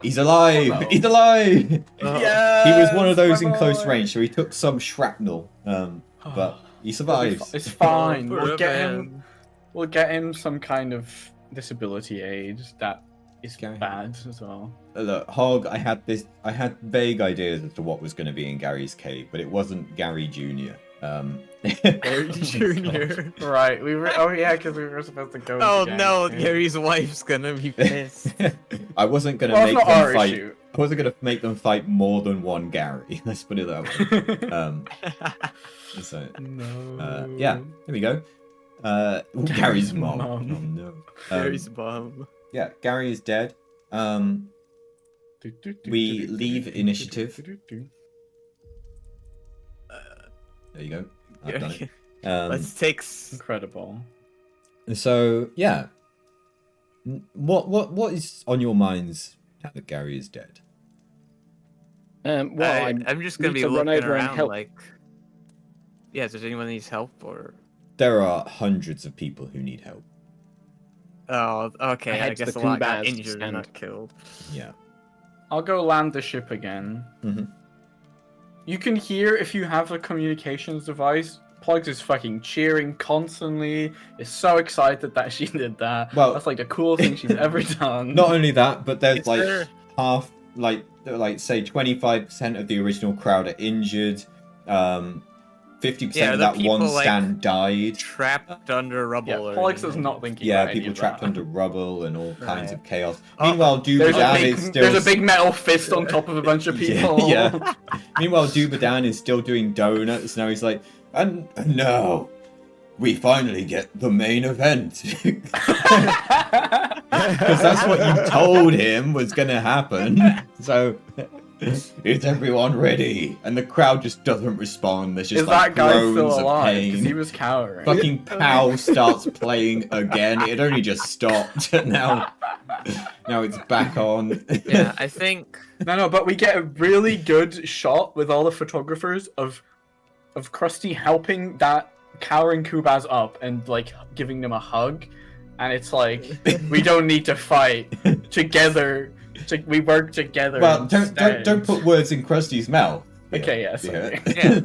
He's alive! Oh, no. He's alive! Yeah. He was one of those in close range, so he took some shrapnel. But he survives. It's fine. Poor We'll get him. man. We'll get him some kind of disability aid that is Okay. bad as well. Look, Hog, I had vague ideas as to what was going to be in Gary's cave, but it wasn't Gary Jr. Gary Jr. Right. We were. Oh yeah, because we were supposed to go. Oh to no, Gary's Gary's wife's gonna be pissed. I wasn't going to Well, it's make not our them fight. issue. I wasn't going to make them fight more than one Gary. Let's put it that way. So, No. yeah, there we go. Gary's mom. mom. Oh no. Gary's mom. Yeah, Gary is dead. We leave initiative. There you go. I've done it. Let's take. Incredible. So yeah, what is on your minds now that Gary is dead? Well, I'm just gonna need be to run looking over and around help. like. Yeah, does anyone needs help or? There are hundreds of people who need help. Oh, okay. head I to guess the a lot got Kubas injured and not stand. killed. Yeah. I'll go land the ship again. Mhm. You can hear if you have a communications device. Plugs is fucking cheering constantly. Is so excited that she did that. Well- that's like the coolest thing she's ever done. Not only that, but there's Is like there- half, like say 25% of the original crowd are injured. 50% Yeah, of the that one people, like, stand died. Trapped under rubble. Yeah, or Pollux is anything. not thinking. Yeah, about any people of trapped that. under rubble and all kinds Right. of chaos. Oh, Meanwhile, Dubadan is still. There's a big metal fist on top of a bunch of people. Yeah. Meanwhile, Dubadan is still doing donuts. Now he's like, and now we finally get the main event. Because that's what you told him was going to happen. So, is everyone ready? And the crowd just doesn't respond. There's just Is like that guy groans still of alive? Because he pain. was cowering. Fucking POW starts playing again. It only just stopped. Now it's back on. Yeah, I think. No, but we get a really good shot with all the photographers of Krusty helping that cowering Kubas up and like giving them a hug, and it's like we don't need to fight together. We work together. Well, instead. don't put words in Krusty's mouth. Okay, yeah, sorry. Yeah,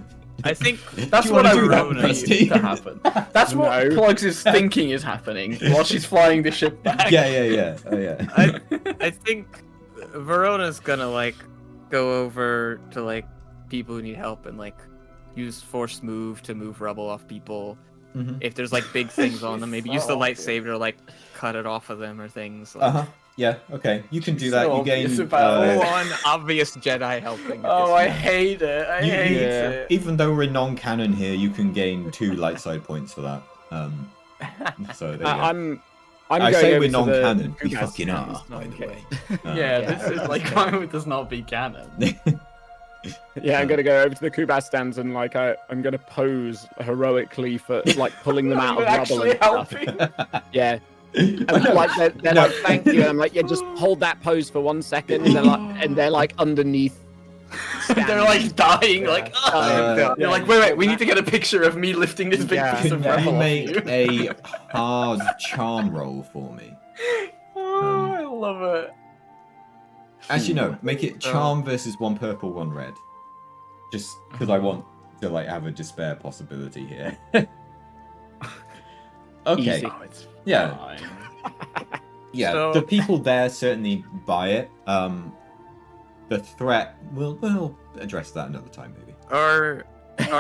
I think That's Do you what wanna I do that, wrote Krusty? to happen. That's what No. Plugs is thinking is happening while she's flying the ship back. Yeah. Oh yeah. I think Verona's gonna like go over to like people who need help and like use force move to move rubble off people. Mhm. If there's like big things on them, maybe use the So lightsaber to like cut it off of them or things. Like, Uh-huh. Yeah, okay. You can do She's that. so You gain obvious about it. Full on obvious Jedi helping. at Oh, this I point. hate it. I You- hate Yeah. it. even though we're non-canon here, you can gain 2 light side points for that. So there you go. I'm I going say over we're to the non-canon. We Kubas fucking are, stands. by the Okay. way. Yeah, Yeah. this is like why would this not be canon? Yeah, I'm gonna go over to the Kubas stands and like I'm gonna pose heroically for like pulling them out of You're rubble actually and stuff. helping. Yeah. And like they're No. like, thank you. And I'm like, yeah, just hold that pose for 1 second. And they're like underneath. They're like dying, like they're like, wait, we need to get a picture of me lifting this big Yeah. piece of Can rubble. you off make you. a hard charm roll for me? Oh, I love it. Actually, no. Make it charm versus 1 purple, 1 red. Just because I want to like have a despair possibility here. Okay. Easy. Oh, it's Yeah. fine. Yeah, So- the people there certainly buy it. The threat, we'll address that another time, maybe. Are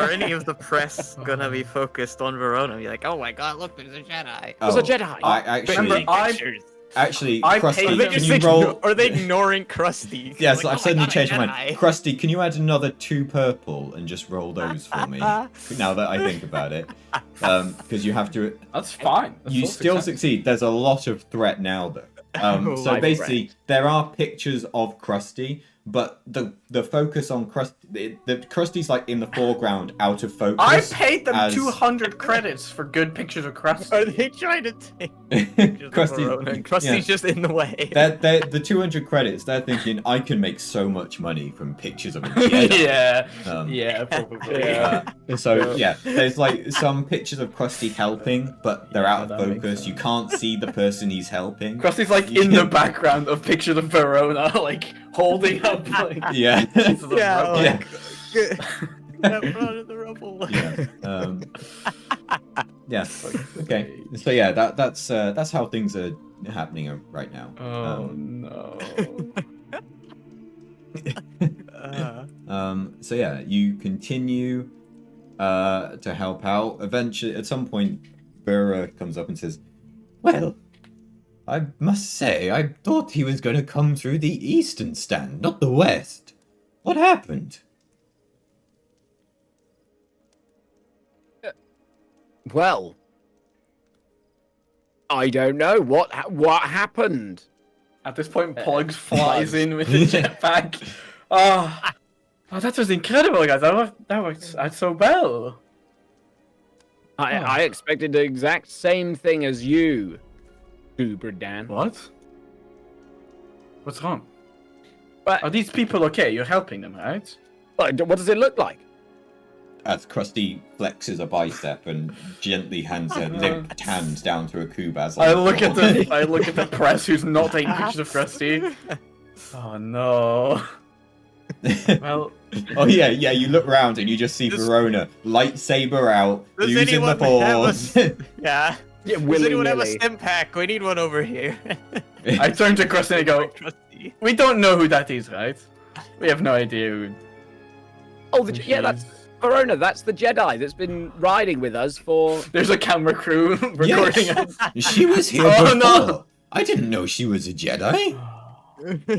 any of the press gonna be focused on Verona? Be like, oh my god, look, there's a Jedi. There's a Jedi. Remember, Actually, I Krusty, paid Are they, them- can just you roll? are they ignoring Krusty? Yes, Like, I've oh my suddenly God, changed a my mind. Jedi. Krusty, can you add another 2 purple and just roll those for me? Now that I think about it, because you have to. That's fine. That's You still successful. succeed. There's a lot of threat now, though. So Live basically, there are pictures of Krusty, but the focus on Krusty, the Krusty's like in the foreground, out of focus. I paid them as 200 credits for good pictures of Krusty. Are they trying to take pictures of Verona? And Krusty's just in the way. They're the 200 credits. They're thinking I can make so much money from pictures of a Jedi. Yeah, probably. Yeah. So yeah, there's like some pictures of Krusty helping, but they're out of that makes focus. sense. You can't see the person he's helping. Krusty's like in the background of pictures of Verona, like holding up like Yeah. pieces of Yeah, rubble. Yeah. Get out of the rubble. Yeah. Yeah. Okay. So yeah, that's how things are happening right now. Oh no. So yeah, you continue to help out. Eventually, at some point, Burra comes up and says, "Well, I must say, I thought he was going to come through the eastern stand, not the west. What happened?" Well, I don't know what happened. At this point, Pogs flies in with the jetpack. Oh, that was incredible, guys. That worked out so well. I expected the exact same thing as you, Uber Dan. What? What's wrong? But Are these people okay? You're helping them, right? what does it look like? As Krusty flexes a bicep and gently hands a limped hand down to a Kubaz. I look at the press who's not taking pictures of Krusty. Oh no. Well, Oh yeah, you look round and you just see Verona, lightsaber out, Does using the anyone have Force. Yeah. Yeah, Does anyone have a willy-nilly. stim pack? We need one over here. I turn to Krusty and I go, Trusty. "We don't know who that is, right? We have no idea who." Oh, that's Verona. That's the Jedi that's been riding with us for. There's a camera crew recording us. She was here Oh, before. no. I didn't know she was a Jedi.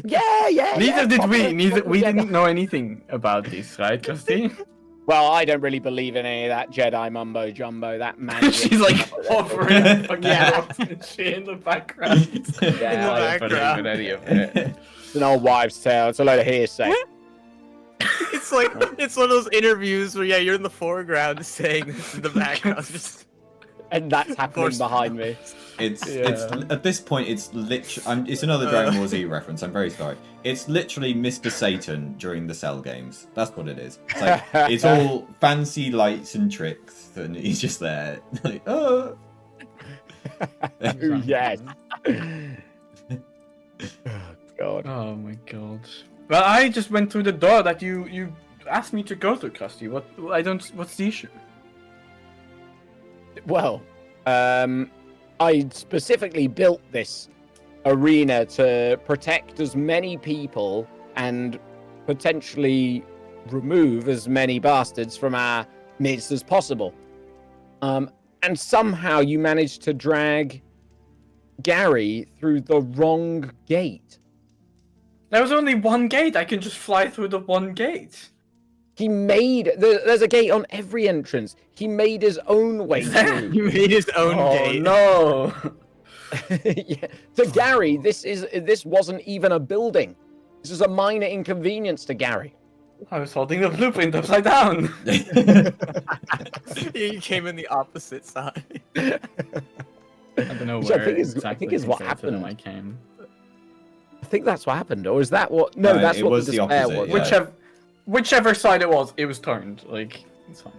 Yeah. Neither did we. proper Neither we Jedi. didn't know anything about this, right, Krusty? Well, I don't really believe in any of that Jedi mumbo jumbo. That man. She's like hovering a fucking Yeah. rocks and shit in the background. Yeah, I don't believe in any of it. It's an old wives' tale. It's a load of hearsay. It's like it's one of those interviews where you're in the foreground saying this in the background. Just And that's happening course. behind me. It's Yeah. at this point it's literally it's another Dragon Ball Z reference. I'm very sorry. It's literally Mr. Satan during the Cell games. That's what it is. It's like it's all fancy lights and tricks, and he's just there like oh. Ooh, yes. God. Oh my god. Well, I just went through the door that you asked me to go through, Krusty. What's the issue? Well, I specifically built this arena to protect as many people and potentially remove as many bastards from our midst as possible. And somehow you managed to drag Gary through the wrong gate. There was only one gate. I can just fly through the one gate. He made there's a gate on every entrance. He made his own way through. he made his own Oh gate. no! Yeah. To Gary, this wasn't even a building. This is a minor inconvenience to Gary. I was holding the blueprint upside down. He came in the opposite side. I don't know Which I where think is- I exactly think is what compared to them happened. I came. I think that's what happened, or is that what? No, No, that's it what was the the despair opposite, was. yeah. Whichever side it was turned. Like it's fine.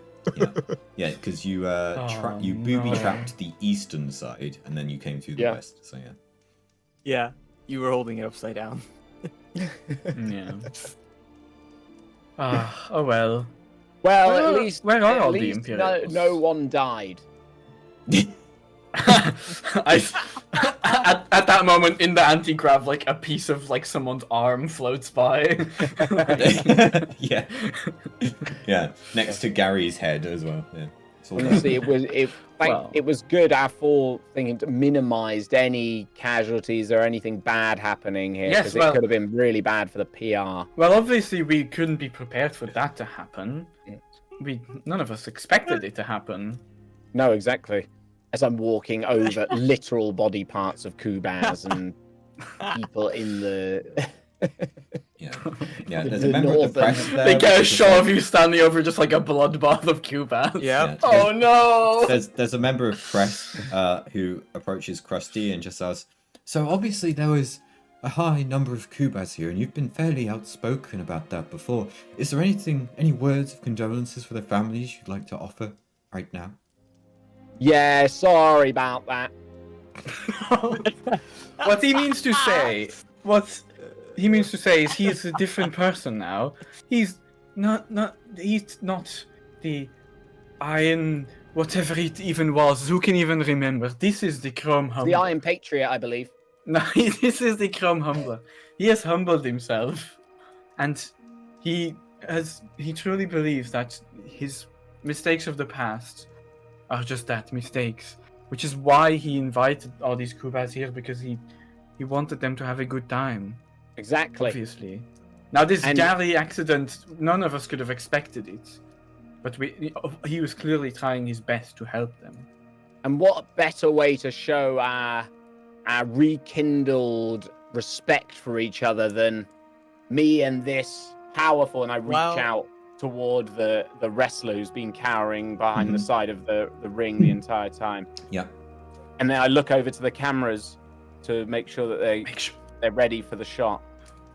Yeah, because you Oh, you booby no. trapped the eastern side, and then you came through the Yeah. west. So yeah. Yeah, you were holding it upside down. Yeah. Oh well. Well, Where- at least where are at all the least Imperials? no one died. At that moment in the anti-grav, like a piece of like someone's arm floats by. Yeah. Yeah. Next to Gary's head as well. Yeah. It's all Honestly, Well- it was good. Our full thinking minimized any casualties or anything bad happening here, Yes, because well- it could have been really bad for the PR. Well, obviously we couldn't be prepared for that to happen. None of us expected it to happen. No, exactly. As I'm walking over literal body parts of Kubaz and people in the. Yeah. Yeah, The there's a member of the northern- press there. They get a which is shot like- of you standing over just like a bloodbath of Cubans. Yeah. Oh no! There's a member of press who approaches Krusty and just says, "So obviously there was a high number of Kubas here, and you've been fairly outspoken about that before. Is there any words of condolences for the families you'd like to offer right now?" Yeah, sorry about that. What he means to say, is he is a different person now. He's not the Iron, whatever it even was. Who can even remember? This is the Chrome The Humbler. Iron Patriot, I believe. No, this is the Chrome Humbler. He has humbled himself, and he truly believes that his mistakes of the past are just that, mistakes. Which is why he invited all these Kubas here, because he wanted them to have a good time. Exactly. Obviously. Now this And- galley accident, none of us could have expected it. But he was clearly trying his best to help them. And what better way to show our rekindled respect for each other than me and this powerful, and I reach Wow. out toward the wrestler who's been cowering behind the Mhm. side of the ring the entire time. Yeah. And then I look over to the cameras to make sure that Make sure. they're ready for the shot.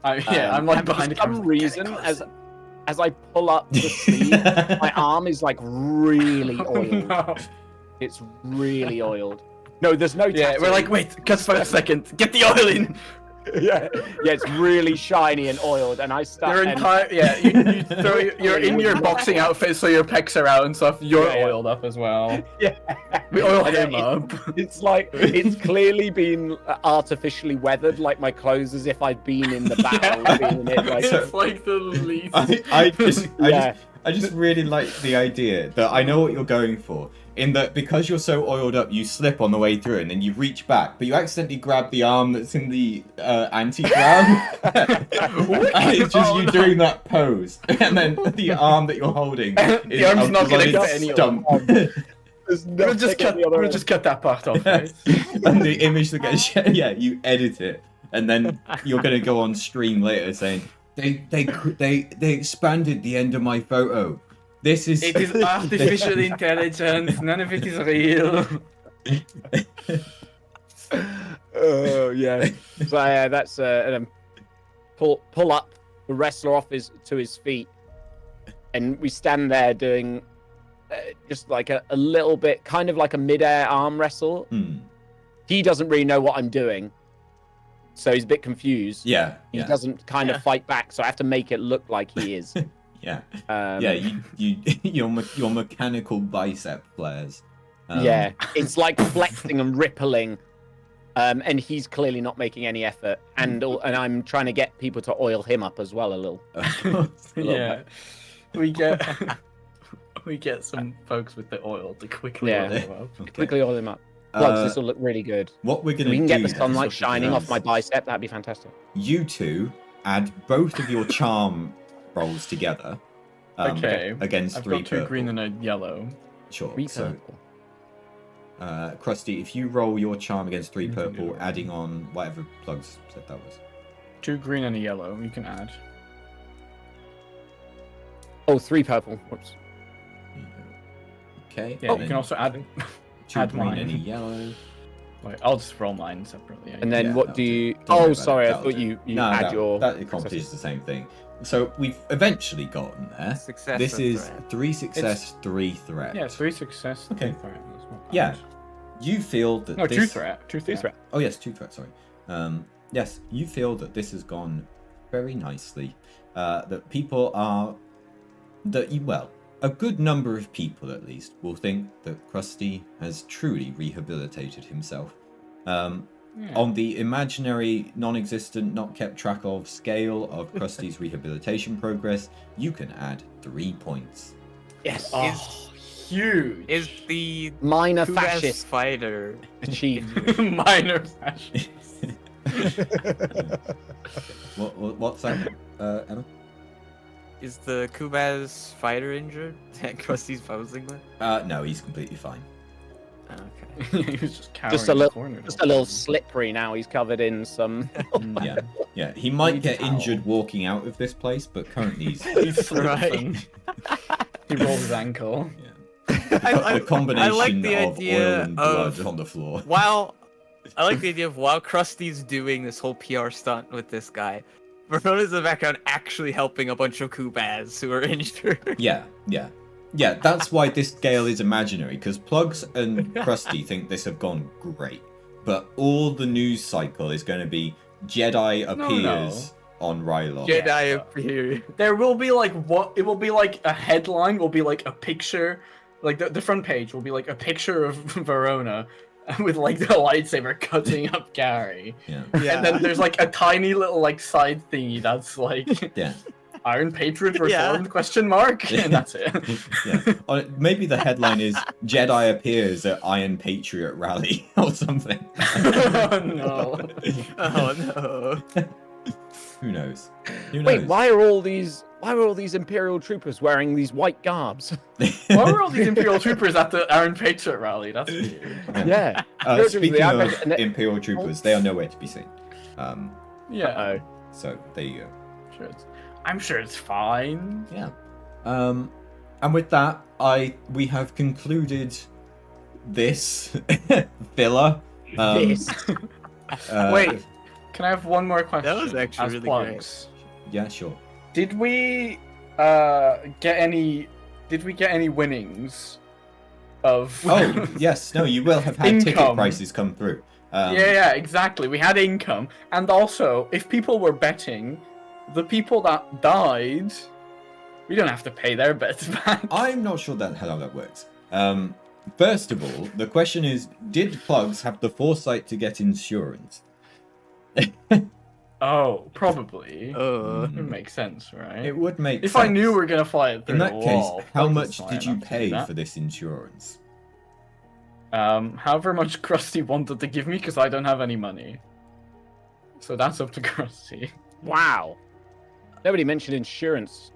I'm like and behind the for some camera. reason, Get it as I pull up the sleeve, my arm is like really closer. oiled. No. It's really oiled. No, there's no Yeah, tattoo. we're like, wait, cut for a second. Get the oil in. yeah, it's really shiny and oiled, and I start. Your entire you throw you're in your boxing outfit, so your pecs are out and stuff. You're Yeah, yeah. oiled up as well. Yeah. We oil And him it- up. It's like it's clearly been artificially weathered, like my clothes, as if I'd been in the battle. Yeah. Being in it, like, It's like the least. I just really like the idea that I know what you're going for. In that, because you're so oiled up, you slip on the way through, and then you reach back, but you accidentally grab the arm that's in the anti-ground. And it's just you doing that pose, and then the arm that you're holding is arm's a not gonna blooded get any stump. there's We'll nothing just at the other we'll end. just cut that part off. Right? And the image that gets yeah, you edit it, and then you're gonna go on stream later saying they expanded the end of my photo. This is It is artificial intelligence. None of it is real. Oh yeah. So yeah, that's and pull up the wrestler off to his feet, and we stand there doing just like a little bit, kind of like a mid-air arm wrestle. Hmm. He doesn't really know what I'm doing, so he's a bit confused. Yeah, He yeah, doesn't kind Yeah. of fight back, so I have to make it look like he is. yeah, Um, yeah. Your mechanical bicep flares. Yeah, it's like flexing and rippling, and he's clearly not making any effort. And I'm trying to get people to oil him up as well a little. Yeah, we get some folks with the oil to quickly Yeah. oil them up. Okay. Quickly oil him up. Plugs, Uh, this will look really good. what we're gonna We can do get the then sunlight is shining off my bicep. That'd be fantastic. You two add both of your charm rolls together. Okay. Against I've three got two purple. green and a yellow. Sure. Three So, purple. Krusty, if you roll your charm against three You can do purple, it. adding on whatever plugs said that was. 2 green and a yellow. You can add. Oh, 3 purple. Whoops. Okay. Yeah, and you then can also add. two add green mine. and a yellow. Wait, I'll just roll mine separately. And then Yeah, what that'll do you? Don't worry Oh, about sorry. it, I that'll thought do. you No, add no, your. that accomplishes the same thing. So we've eventually gotten there. Success. This or is threat. 3 success, 3 threat. Yeah, 3 success. Okay. 2 threat. That's not bad. Yeah. You feel that No, this... 2 threat. 2 Two threat. threat. Oh yes, 2 threat. Sorry. Yes, you feel that this has gone very nicely. That people are a good number of people at least will think that Krusty has truly rehabilitated himself. Yeah. On the imaginary, non-existent, not kept track of scale of Krusty's rehabilitation progress, you can add 3 points. Yes. Oh, huge. Is the Minor Kubas fascist fighter achieved. minor fashion. What's that, Emma? is the Kubas fighter injured that Krusty's posing with? No, he's completely fine. Okay. He was just cowering Just a in the little, corner. just a little slippery now. He's covered in some. Yeah. He might Need get towel. injured walking out of this place, but currently he's He's slipping. Right. He rolls his ankle. the combination I like the of idea oil and blood of- on the floor. I like the idea of while Krusty's doing this whole PR stunt with this guy, Verona's in the background actually helping a bunch of Kubas who are injured. Yeah. That's why this scale is imaginary, because Plugs and Krusty think this have gone great, but all the news cycle is going to be Jedi appears on Ryloth. Jedi appear. There will be like what it will be like a headline will be like a picture, like the front page will be like a picture of Verona with like the lightsaber cutting up Gary. Yeah. And then there's like a tiny little like side thingy that's like Yeah. Iron Patriot reformed Yeah. question mark and that's it. Yeah. Or maybe the headline is Jedi appears at Iron Patriot rally or something. Oh no. Oh no. Who knows? Who knows? Wait, why are all these Imperial troopers wearing these white garbs? Why were all these Imperial troopers at the Iron Patriot rally? That's weird. Yeah. Speaking I of reckon- Imperial troopers, they are nowhere to be seen. Yeah. So there you go. I'm sure it's fine. Yeah. And with that, we have concluded this filler. This. Wait, can I have one more question? That was actually as really plugs? Yeah, sure. Did we get any winnings of Oh, yes. No, you will have had ticket Income. prices come through. yeah, exactly. We had income. And also, if people were betting, the people that died, we don't have to pay their bets back. I'm not sure how that works. First of all, the question is, did Plugs have the foresight to get insurance? Oh, probably. Oh. It makes sense, right? It would make if sense. I knew we were gonna fly it through In the that case, wall, how Plugs much is smart did you enough to do pay that. for this insurance? However much Krusty wanted to give me, because I don't have any money. So that's up to Krusty. Wow. Nobody mentioned insurance.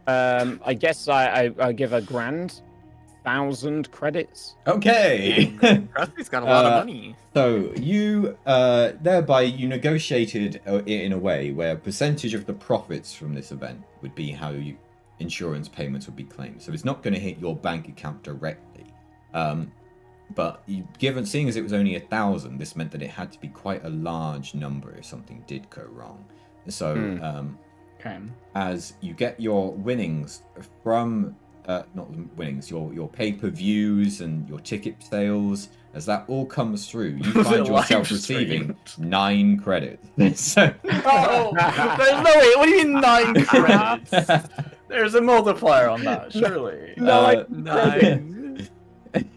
I guess I give a grand 1,000 credits. Okay. Krusty's got a lot of Uh, money. So you thereby you negotiated it in a way where a percentage of the profits from this event would be how insurance payments would be claimed. So it's not going to hit your bank account directly. But seeing as it was only 1,000, this meant that it had to be quite a large number if something did go wrong. So Okay. as you get your winnings from not winnings, your pay-per-views and your ticket sales, as that all comes through, you Was find it yourself live receiving streamed? 9 credits. So, Oh, there's no way. What do you mean 9 credits? There's a multiplier on that, surely. Nine.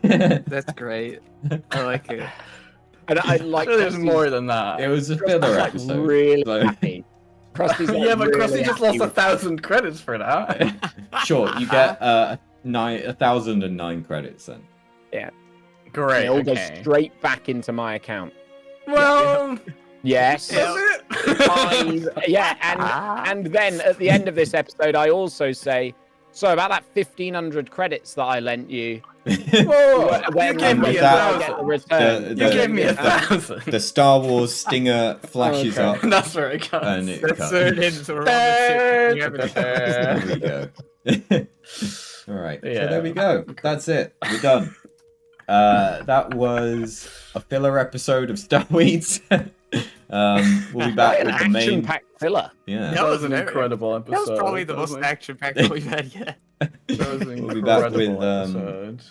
That's great. I like it. And I like Surely there's Krusty's- more than that. it was a filler like episode. really so- happy. Krusty's like Yeah, but really Krusty just happy lost with- 1,000 credits for that. Sure, you get 1,009 credits then. Great. It all goes Okay. straight back into my account. Well, Yes. does it? And then at the end of this episode, I also say, so about that 1,500 credits that I lent you. Whoa, you gave me with a that- 1,000. return. the- You gave me the- 1,000. The Star Wars stinger flashes Okay. up That's where it comes. and it That's cuts. so we're on the ship. You have it. There we go. All right. So Yeah. there we go. That's it. We're done. That was a filler episode of Star Wheats. We'll be back An with the main. action-packed filler. Yeah. That was an very- incredible episode. That was probably the That was most like- action-packed one we've had yet. That was an We'll be back incredible with, episode.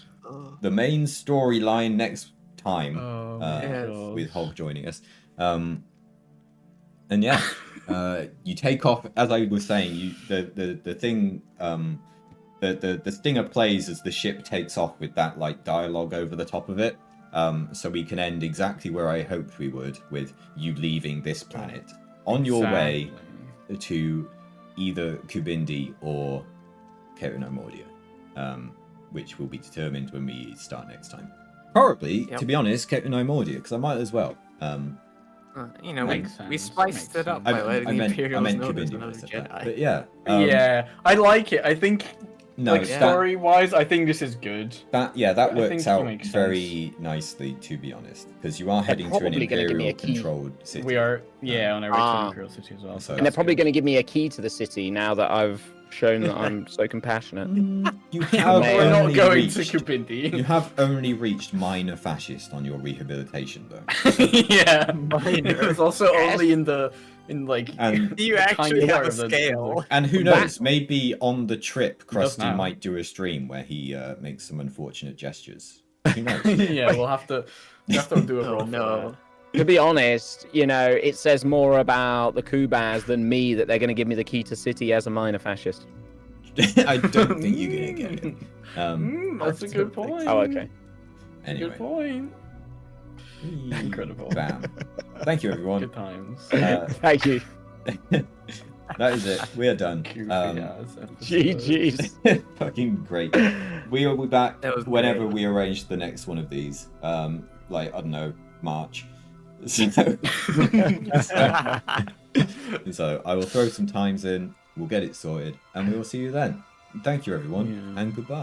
The main storyline next time. Oh, yes. God. With Hog joining us. And yeah, you take off as I was saying. The thing, the stinger plays as the ship takes off with that like dialogue over the top of it. So we can end exactly where I hoped we would, with you leaving this planet on your way to either Kubindi or Keru Mordia, which will be determined when we start next time. Probably, Yep. to be honest, Keru Mordia, because I might as well. You know, Makes we sense, spiced makes it up sense. by letting the I Imperials meant know there's Kubindi when I another said that. Jedi. But yeah. Yeah, I like it. I think No, like story-wise, I think this is good. that I works think it out makes very nicely, to be honest, because you are heading to an probably gonna give me a key. Imperial-controlled city. We are, on our way to Ah. Imperial City as well. So And they're probably going to give me a key to the city now that I've shown that I'm so compassionate. You have We're We're not only going reached, to Kupindi. You have only reached minor fascist on your rehabilitation, though. Yeah, Minor. it's also Yes. only in like. And You a actually tiny have part a of the- scale. And who That- knows? Maybe on the trip, does Krusty now. might do a stream where he makes some unfortunate gestures. Who knows? Yeah, we'll have to do a Oh roll. no. To be honest, it says more about the Kubas than me that they're going to give me the key to city as a minor fascist. I don't think you're gonna get it. That's a I good don't think point. so. Oh, okay. Anyway, Good point. Incredible. Bam. Thank you, everyone. Good times. Thank you. That is it. We are done. Goofy ass episode. GG's. Fucking great. We will be back That was whenever great. we arrange the next one of these. Like, I don't know, March. So, so I will throw some times in, we'll get it sorted, and we will see you then. Thank you, everyone, Yeah. and goodbye.